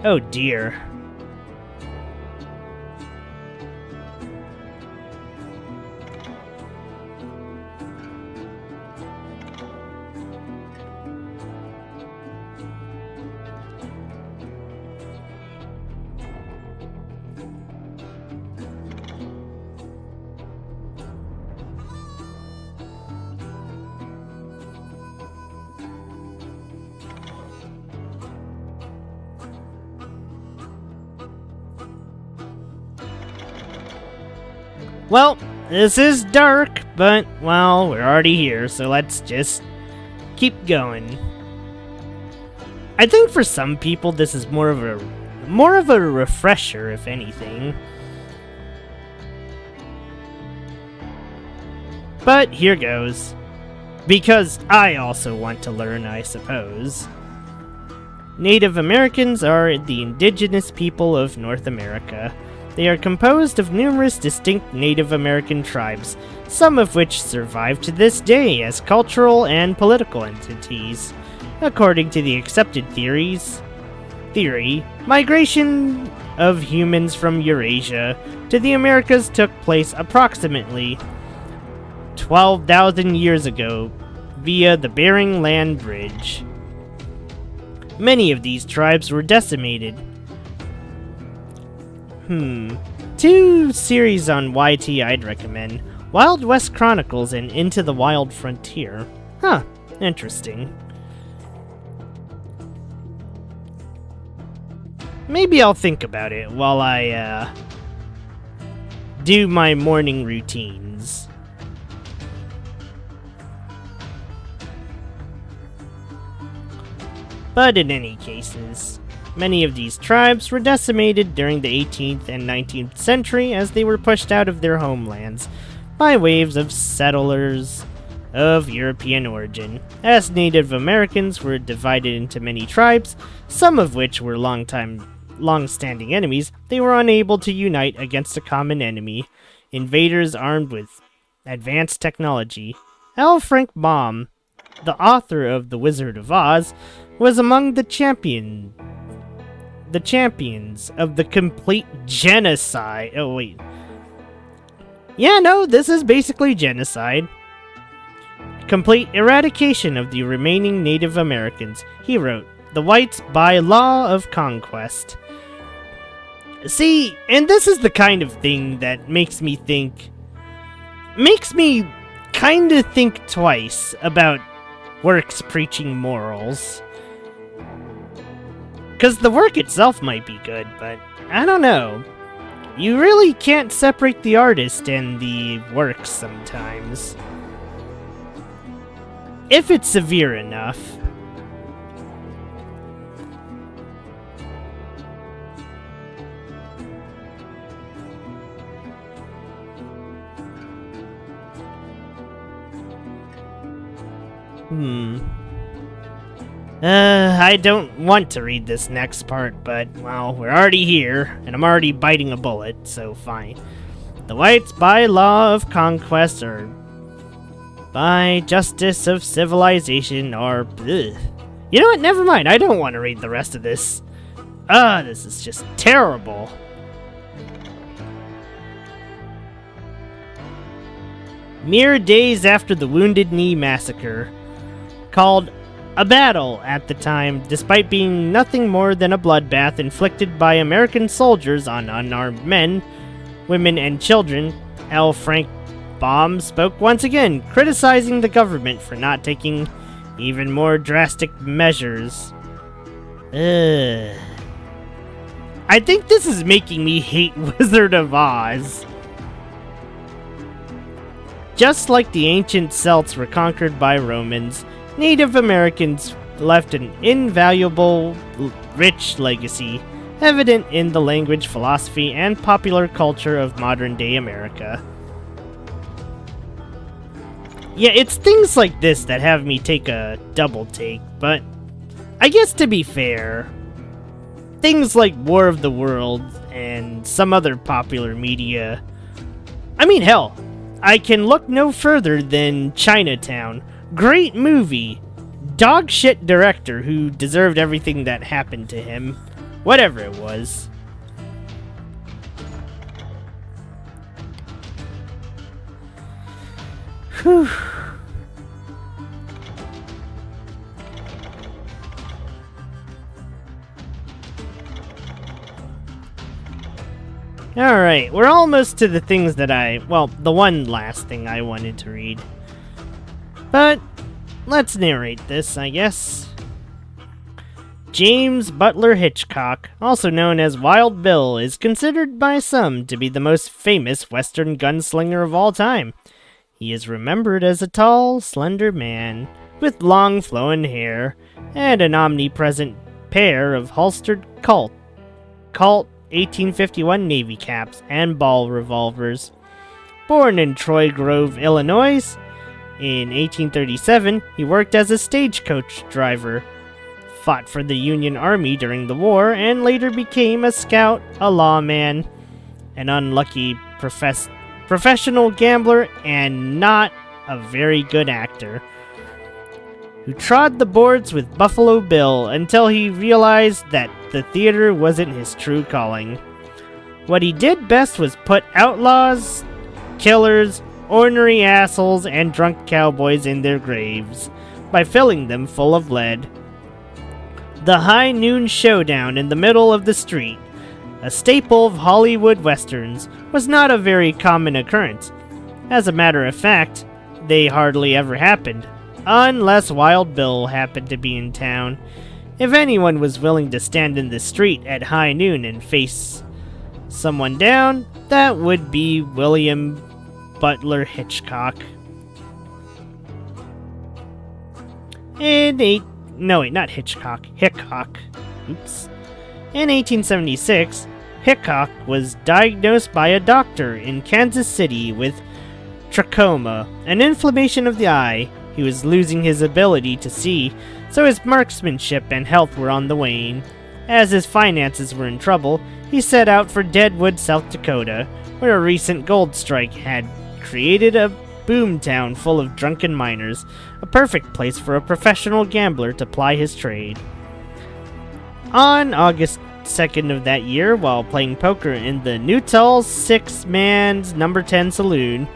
Oh dear. Well, this is dark, but, well, we're already here, so let's just keep going. I think for some people this is more of a refresher, if anything. But here goes. Because I also want to learn, I suppose. Native Americans are the indigenous people of North America. They are composed of numerous distinct Native American tribes, some of which survive to this day as cultural and political entities. According to the accepted theory, migration of humans from Eurasia to the Americas took place approximately 12,000 years ago via the Bering Land Bridge. Many of these tribes were decimated. Two series on YT I'd recommend. Wild West Chronicles and Into the Wild Frontier. Huh, interesting. Maybe I'll think about it while I, do my morning routines. But in any cases, many of these tribes were decimated during the 18th and 19th century as they were pushed out of their homelands by waves of settlers of European origin. As Native Americans were divided into many tribes, some of which were long-standing enemies, they were unable to unite against a common enemy, invaders armed with advanced technology. L. Frank Baum, the author of The Wizard of Oz, was among the champions of the complete genocide. Oh, wait. Yeah, no, this is basically genocide. Complete eradication of the remaining Native Americans. He wrote, "The whites by law of conquest." See, and this is the kind of thing that makes me kind of think twice about works preaching morals. Because the work itself might be good, but I don't know. You really can't separate the artist and the work sometimes. If it's severe enough. I don't want to read this next part, but, well, we're already here, and I'm already biting a bullet, so fine. The whites by law of conquest or by justice of civilization or... Ugh. You know what? Never mind. I don't want to read the rest of this. This is just terrible. Mere days after the Wounded Knee Massacre, called a battle at the time, despite being nothing more than a bloodbath inflicted by American soldiers on unarmed men, women, and children, L. Frank Baum spoke once again, criticizing the government for not taking even more drastic measures. I think this is making me hate Wizard of Oz. Just like the ancient Celts were conquered by Romans, Native Americans left an invaluable, rich legacy, evident in the language, philosophy, and popular culture of modern-day America. Yeah, it's things like this that have me take a double take, but I guess to be fair, things like War of the Worlds and some other popular media... I mean, hell, I can look no further than Chinatown. Great movie. Dog shit director who deserved everything that happened to him. Whatever it was. Whew. Alright, we're almost to the things that the one last thing I wanted to read. But, let's narrate this, I guess. James Butler Hitchcock, also known as Wild Bill, is considered by some to be the most famous Western gunslinger of all time. He is remembered as a tall, slender man with long flowing hair and an omnipresent pair of holstered Colt 1851 Navy caps and ball revolvers. Born in Troy Grove, Illinois, in 1837, he worked as a stagecoach driver, fought for the Union Army during the war, and later became a scout, a lawman, an unlucky professional gambler, and not a very good actor, who trod the boards with Buffalo Bill until he realized that the theater wasn't his true calling. What he did best was put outlaws, killers, ornery assholes, and drunk cowboys in their graves by filling them full of lead. The high noon showdown in the middle of the street, a staple of Hollywood westerns, was not a very common occurrence. As a matter of fact, they hardly ever happened, unless Wild Bill happened to be in town. If anyone was willing to stand in the street at high noon and face someone down, that would be William Butler Hitchcock. In no wait, not Hitchcock, Hickok. Oops. In 1876, Hickok was diagnosed by a doctor in Kansas City with trachoma, an inflammation of the eye. He was losing his ability to see, so his marksmanship and health were on the wane. As his finances were in trouble, he set out for Deadwood, South Dakota, where a recent gold strike had created a boomtown full of drunken miners, a perfect place for a professional gambler to ply his trade. On August 2nd of that year, while playing poker in the Newtall Six-Man's Number 10 Saloon,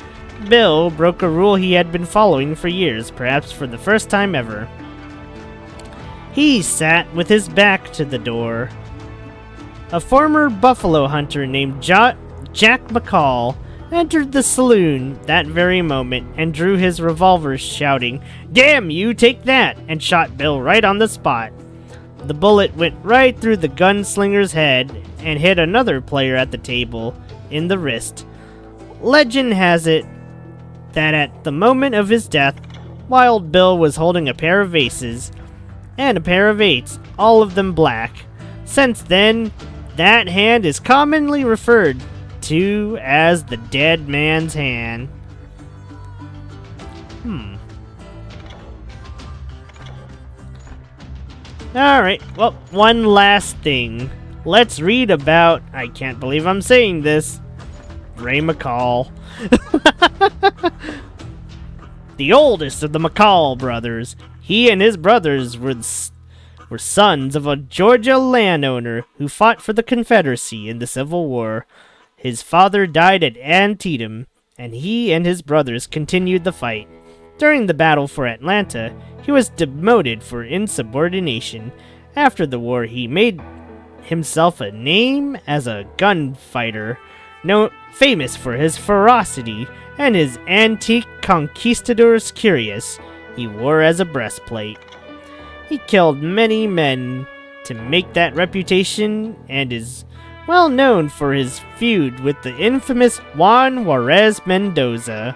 Bill broke a rule he had been following for years, perhaps for the first time ever. He sat with his back to the door. A former buffalo hunter named Jack McCall entered the saloon that very moment and drew his revolver, shouting, "Damn you, take that!" and shot Bill right on the spot. The bullet went right through the gunslinger's head and hit another player at the table in the wrist. Legend has it that at the moment of his death, Wild Bill was holding a pair of aces and a pair of eights, all of them black. Since then, that hand is commonly referred to as the dead man's hand. Alright, well, one last thing. Let's read about, I can't believe I'm saying this, Ray McCall. The oldest of the McCall brothers. He and his brothers were sons of a Georgia landowner who fought for the Confederacy in the Civil War. His father died at Antietam, and he and his brothers continued the fight. During the battle for Atlanta, he was demoted for insubordination. After the war, he made himself a name as a gunfighter, famous for his ferocity and his antique conquistador's cuirass he wore as a breastplate. He killed many men to make that reputation and is well known for his feud with the infamous Juarez Mendoza.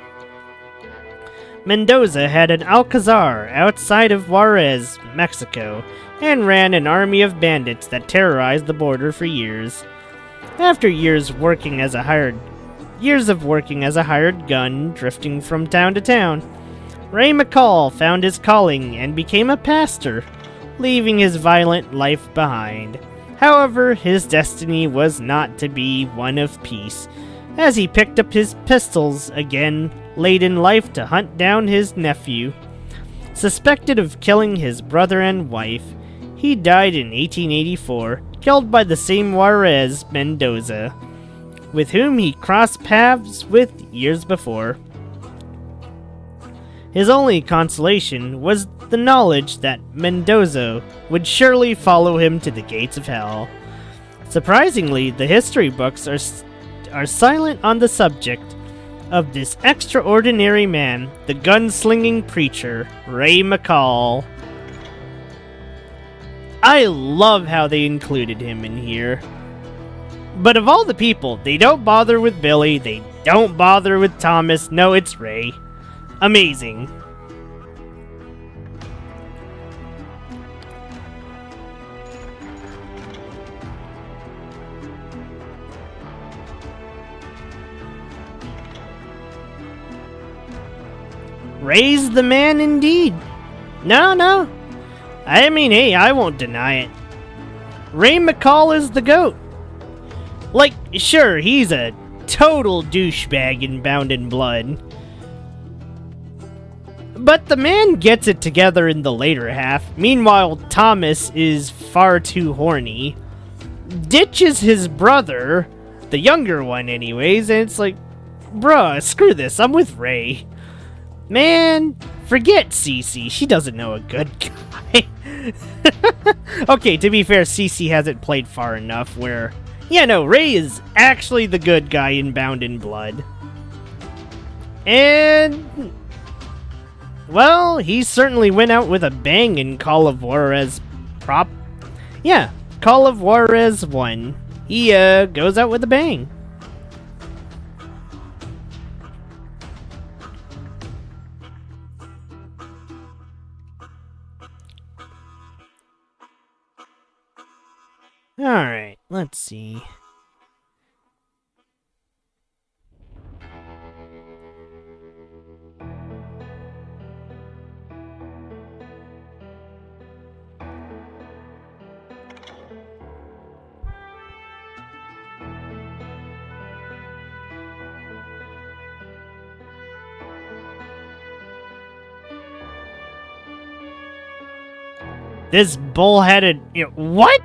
Mendoza had an alcazar outside of Juarez, Mexico, and ran an army of bandits that terrorized the border for years. After years of working as a hired gun, drifting from town to town, Ray McCall found his calling and became a pastor, leaving his violent life behind. However, his destiny was not to be one of peace, as he picked up his pistols again late in life to hunt down his nephew. Suspected of killing his brother and wife, he died in 1884, killed by the same Juarez Mendoza, with whom he crossed paths with years before. His only consolation was the knowledge that Mendoza would surely follow him to the gates of hell. Surprisingly, the history books are silent on the subject of this extraordinary man, the gunslinging preacher, Ray McCall. I love how they included him in here. But of all the people, they don't bother with Billy, they don't bother with Thomas, no, it's Ray. Amazing. Ray's the man indeed. No. I mean, hey, I won't deny it. Ray McCall is the GOAT. Like, sure, he's a total douchebag in Bound in Blood. But the man gets it together in the later half. Meanwhile, Thomas is far too horny. Ditches his brother, the younger one anyways, and it's like, bruh, screw this, I'm with Ray. Man, forget Cece, she doesn't know a good guy. Okay, to be fair, Cece hasn't played far enough where... Yeah, no, Ray is actually the good guy in Bound in Blood. And... well, he certainly went out with a bang in Call of Juarez Yeah, Call of Juarez 1. He, goes out with a bang. Alright, let's see. This bullheaded... What?!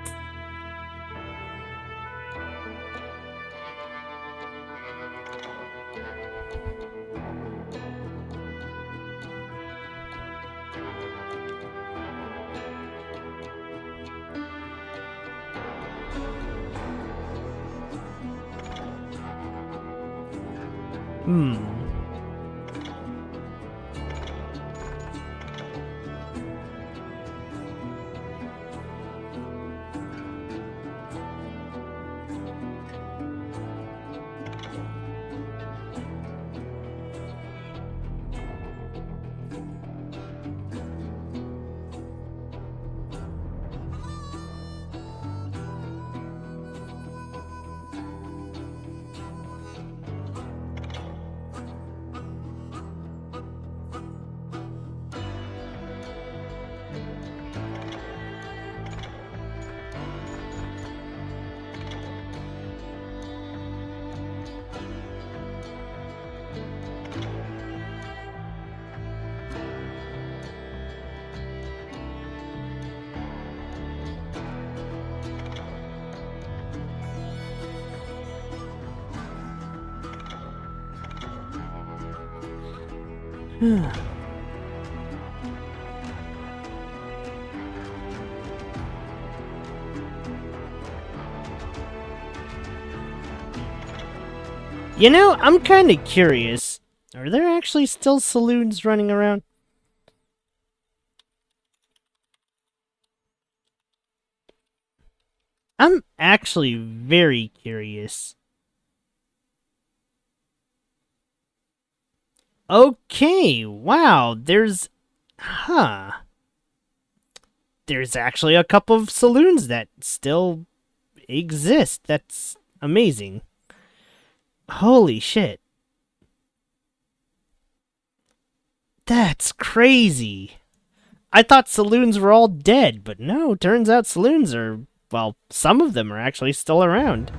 You know, I'm kind of curious. Are there actually still saloons running around? I'm actually very curious. Okay, wow, there's actually a couple of saloons that still exist. That's amazing. Holy shit. That's crazy. I thought saloons were all dead, but no, turns out saloons are, well, some of them are actually still around.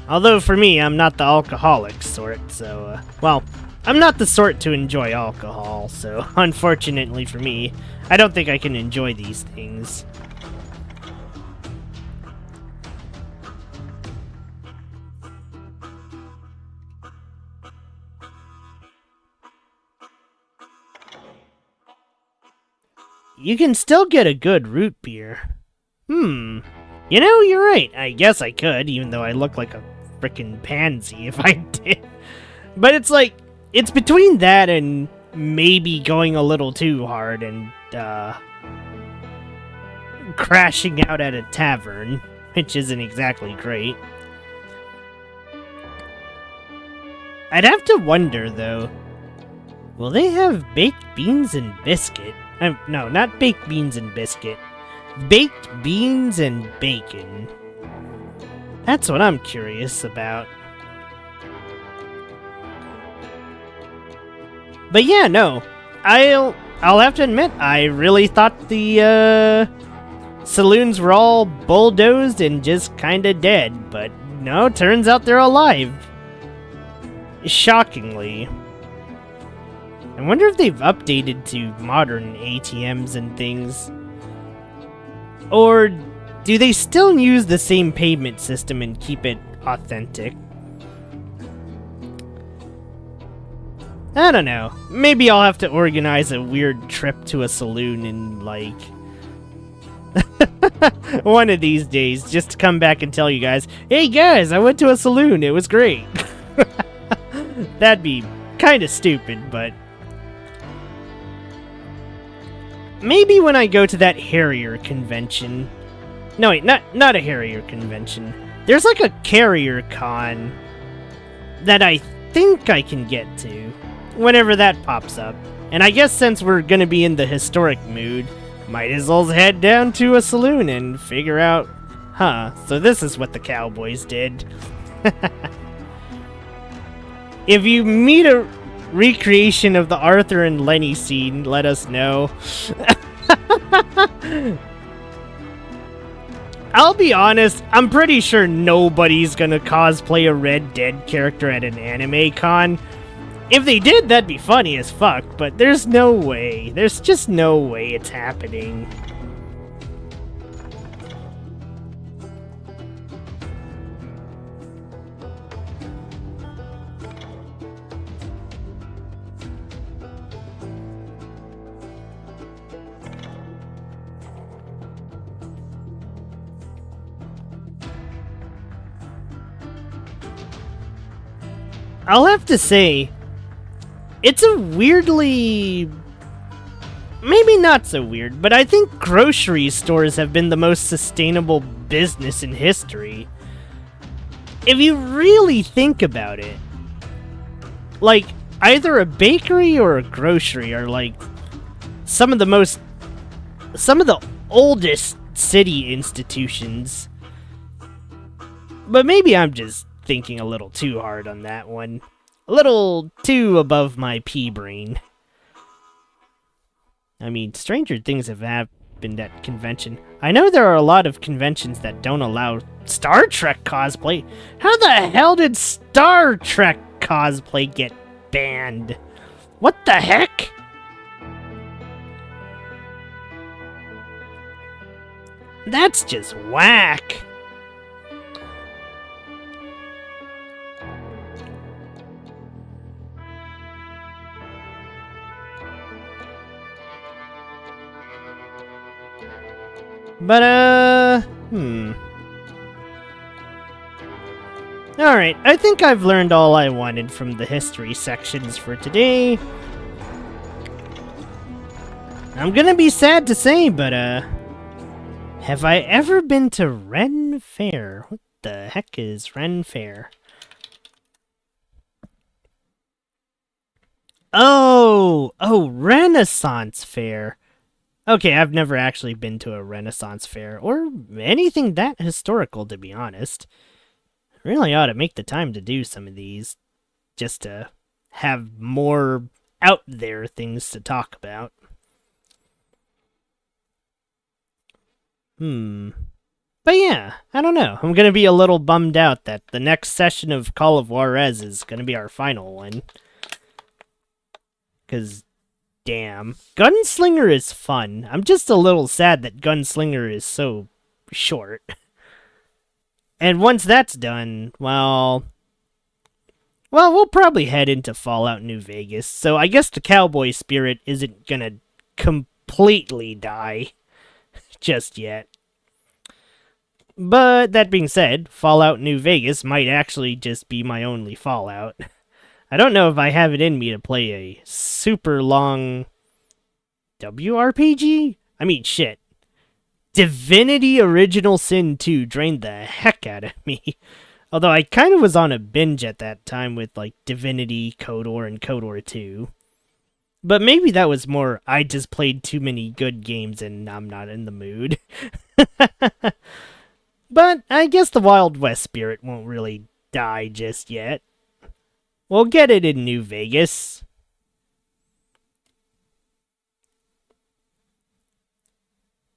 Although for me, I'm not the alcoholic sort, so, well, I'm not the sort to enjoy alcohol, so unfortunately for me, I don't think I can enjoy these things. You can still get a good root beer. You know, you're right. I guess I could, even though I look like a frickin' pansy if I did. But it's like, it's between that and maybe going a little too hard and, crashing out at a tavern, which isn't exactly great. I'd have to wonder, though, will they have baked beans and biscuit? No, not baked beans and biscuit. Baked beans and bacon. That's what I'm curious about. But yeah, no. I'll have to admit, I really thought the saloons were all bulldozed and just kinda dead, but no, turns out they're alive. Shockingly. I wonder if they've updated to modern ATMs and things. Or do they still use the same payment system and keep it authentic? I don't know. Maybe I'll have to organize a weird trip to a saloon in, like, one of these days, just to come back and tell you guys, hey guys, I went to a saloon, it was great. That'd be kind of stupid, but maybe when I go to that Harrier convention. No, wait, not a Harrier convention. There's like a Carrier Con that I think I can get to whenever that pops up. And I guess since we're gonna be in the historic mood, Might as well head down to a saloon and figure out, so this is what the cowboys did. If you meet a recreation of the Arthur and Lenny scene, let us know. I'll be honest, I'm pretty sure nobody's gonna cosplay a Red Dead character at an anime con. If they did, that'd be funny as fuck, but there's no way. There's just no way it's happening. I'll have to say, it's a weirdly... maybe not so weird, but I think grocery stores have been the most sustainable business in history. If you really think about it, like, either a bakery or a grocery are like some of the oldest city institutions. But maybe I'm just thinking a little too hard on that one. A little too above my pea brain. I mean, stranger things have happened at convention. I know there are a lot of conventions that don't allow Star Trek cosplay. How the hell did Star Trek cosplay get banned? What the heck? That's just whack. But, Alright, I think I've learned all I wanted from the history sections for today. I'm gonna be sad to say, but, have I ever been to Ren Fair? What the heck is Ren Fair? Oh, Renaissance Fair. Okay, I've never actually been to a Renaissance fair, or anything that historical, to be honest. Really ought to make the time to do some of these, just to have more out there things to talk about. But yeah, I don't know. I'm gonna be a little bummed out that the next session of Call of Juarez is gonna be our final one. 'Cause... damn. Gunslinger is fun. I'm just a little sad that Gunslinger is so short. And once that's done, well, we'll probably head into Fallout New Vegas, so I guess the cowboy spirit isn't gonna completely die just yet. But that being said, Fallout New Vegas might actually just be my only Fallout. I don't know if I have it in me to play a super long WRPG? I mean, shit. Divinity Original Sin 2 drained the heck out of me. Although I kind of was on a binge at that time with, like, Divinity, KOTOR, and KOTOR 2. But maybe that was more, I just played too many good games and I'm not in the mood. But I guess the Wild West spirit won't really die just yet. We'll get it in New Vegas.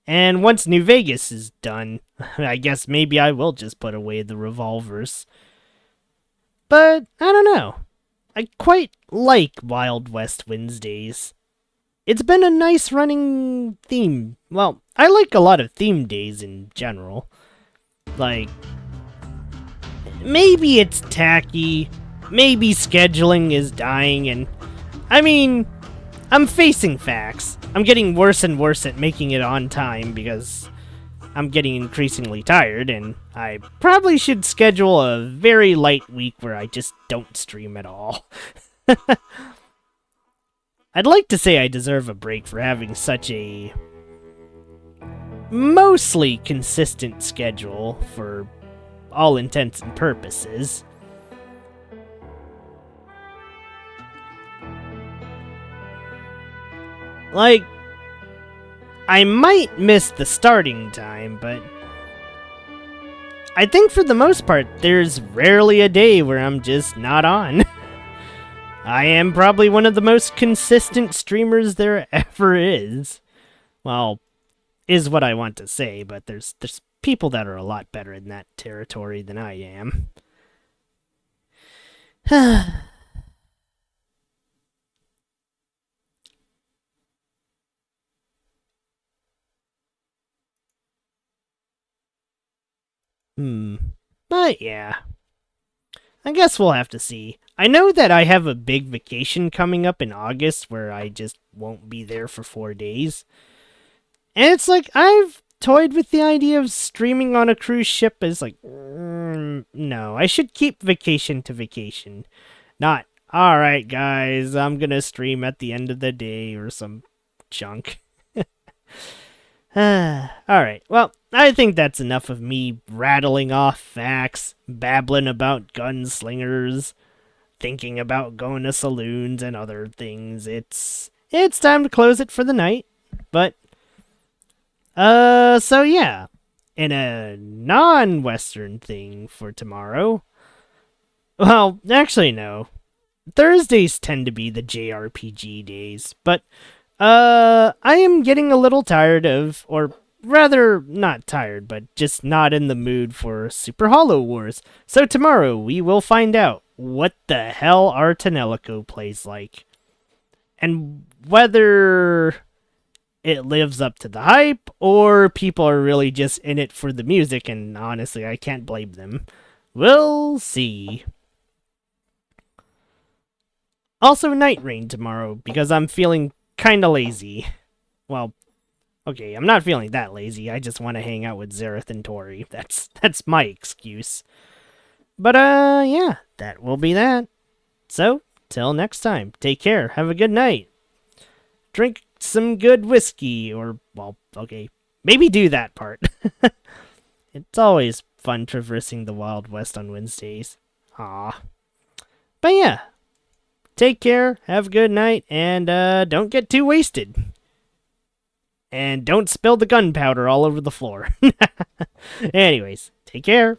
And once New Vegas is done, I guess maybe I will just put away the revolvers. But, I don't know. I quite like Wild West Wednesdays. It's been a nice running theme. Well, I like a lot of theme days in general. Like, maybe it's tacky, maybe scheduling is dying, and I mean, I'm facing facts. I'm getting worse and worse at making it on time because I'm getting increasingly tired, and I probably should schedule a very light week where I just don't stream at all. I'd like to say I deserve a break for having such a mostly consistent schedule for all intents and purposes. Like, I might miss the starting time, but I think for the most part, there's rarely a day where I'm just not on. I am probably one of the most consistent streamers there ever is. Well, is what I want to say, but there's people that are a lot better in that territory than I am. But yeah. I guess we'll have to see. I know that I have a big vacation coming up in August where I just won't be there for 4 days. And it's like, I've toyed with the idea of streaming on a cruise ship as like, no, I should keep vacation to vacation. Not, alright guys, I'm gonna stream at the end of the day or some junk. Alright, well, I think that's enough of me rattling off facts, babbling about gunslingers, thinking about going to saloons and other things. It's time to close it for the night. But, so yeah, in a non-Western thing for tomorrow, well, actually no, Thursdays tend to be the JRPG days, but I am getting a little tired of, or rather, not tired, but just not in the mood for Super Hollow Wars. So tomorrow we will find out what the hell our Tonelico plays like. And whether it lives up to the hype, or people are really just in it for the music, and honestly, I can't blame them. We'll see. Also, Night Rain tomorrow, because I'm feeling kinda lazy. Well, okay, I'm not feeling that lazy. I just want to hang out with Zareth and Tori. That's my excuse. But yeah, that will be that. So, till next time, take care. Have a good night. Drink some good whiskey, or, well, okay, maybe do that part. It's always fun traversing the Wild West on Wednesdays. Aw. But yeah. Take care, have a good night, and don't get too wasted. And don't spill the gunpowder all over the floor. Anyways, take care.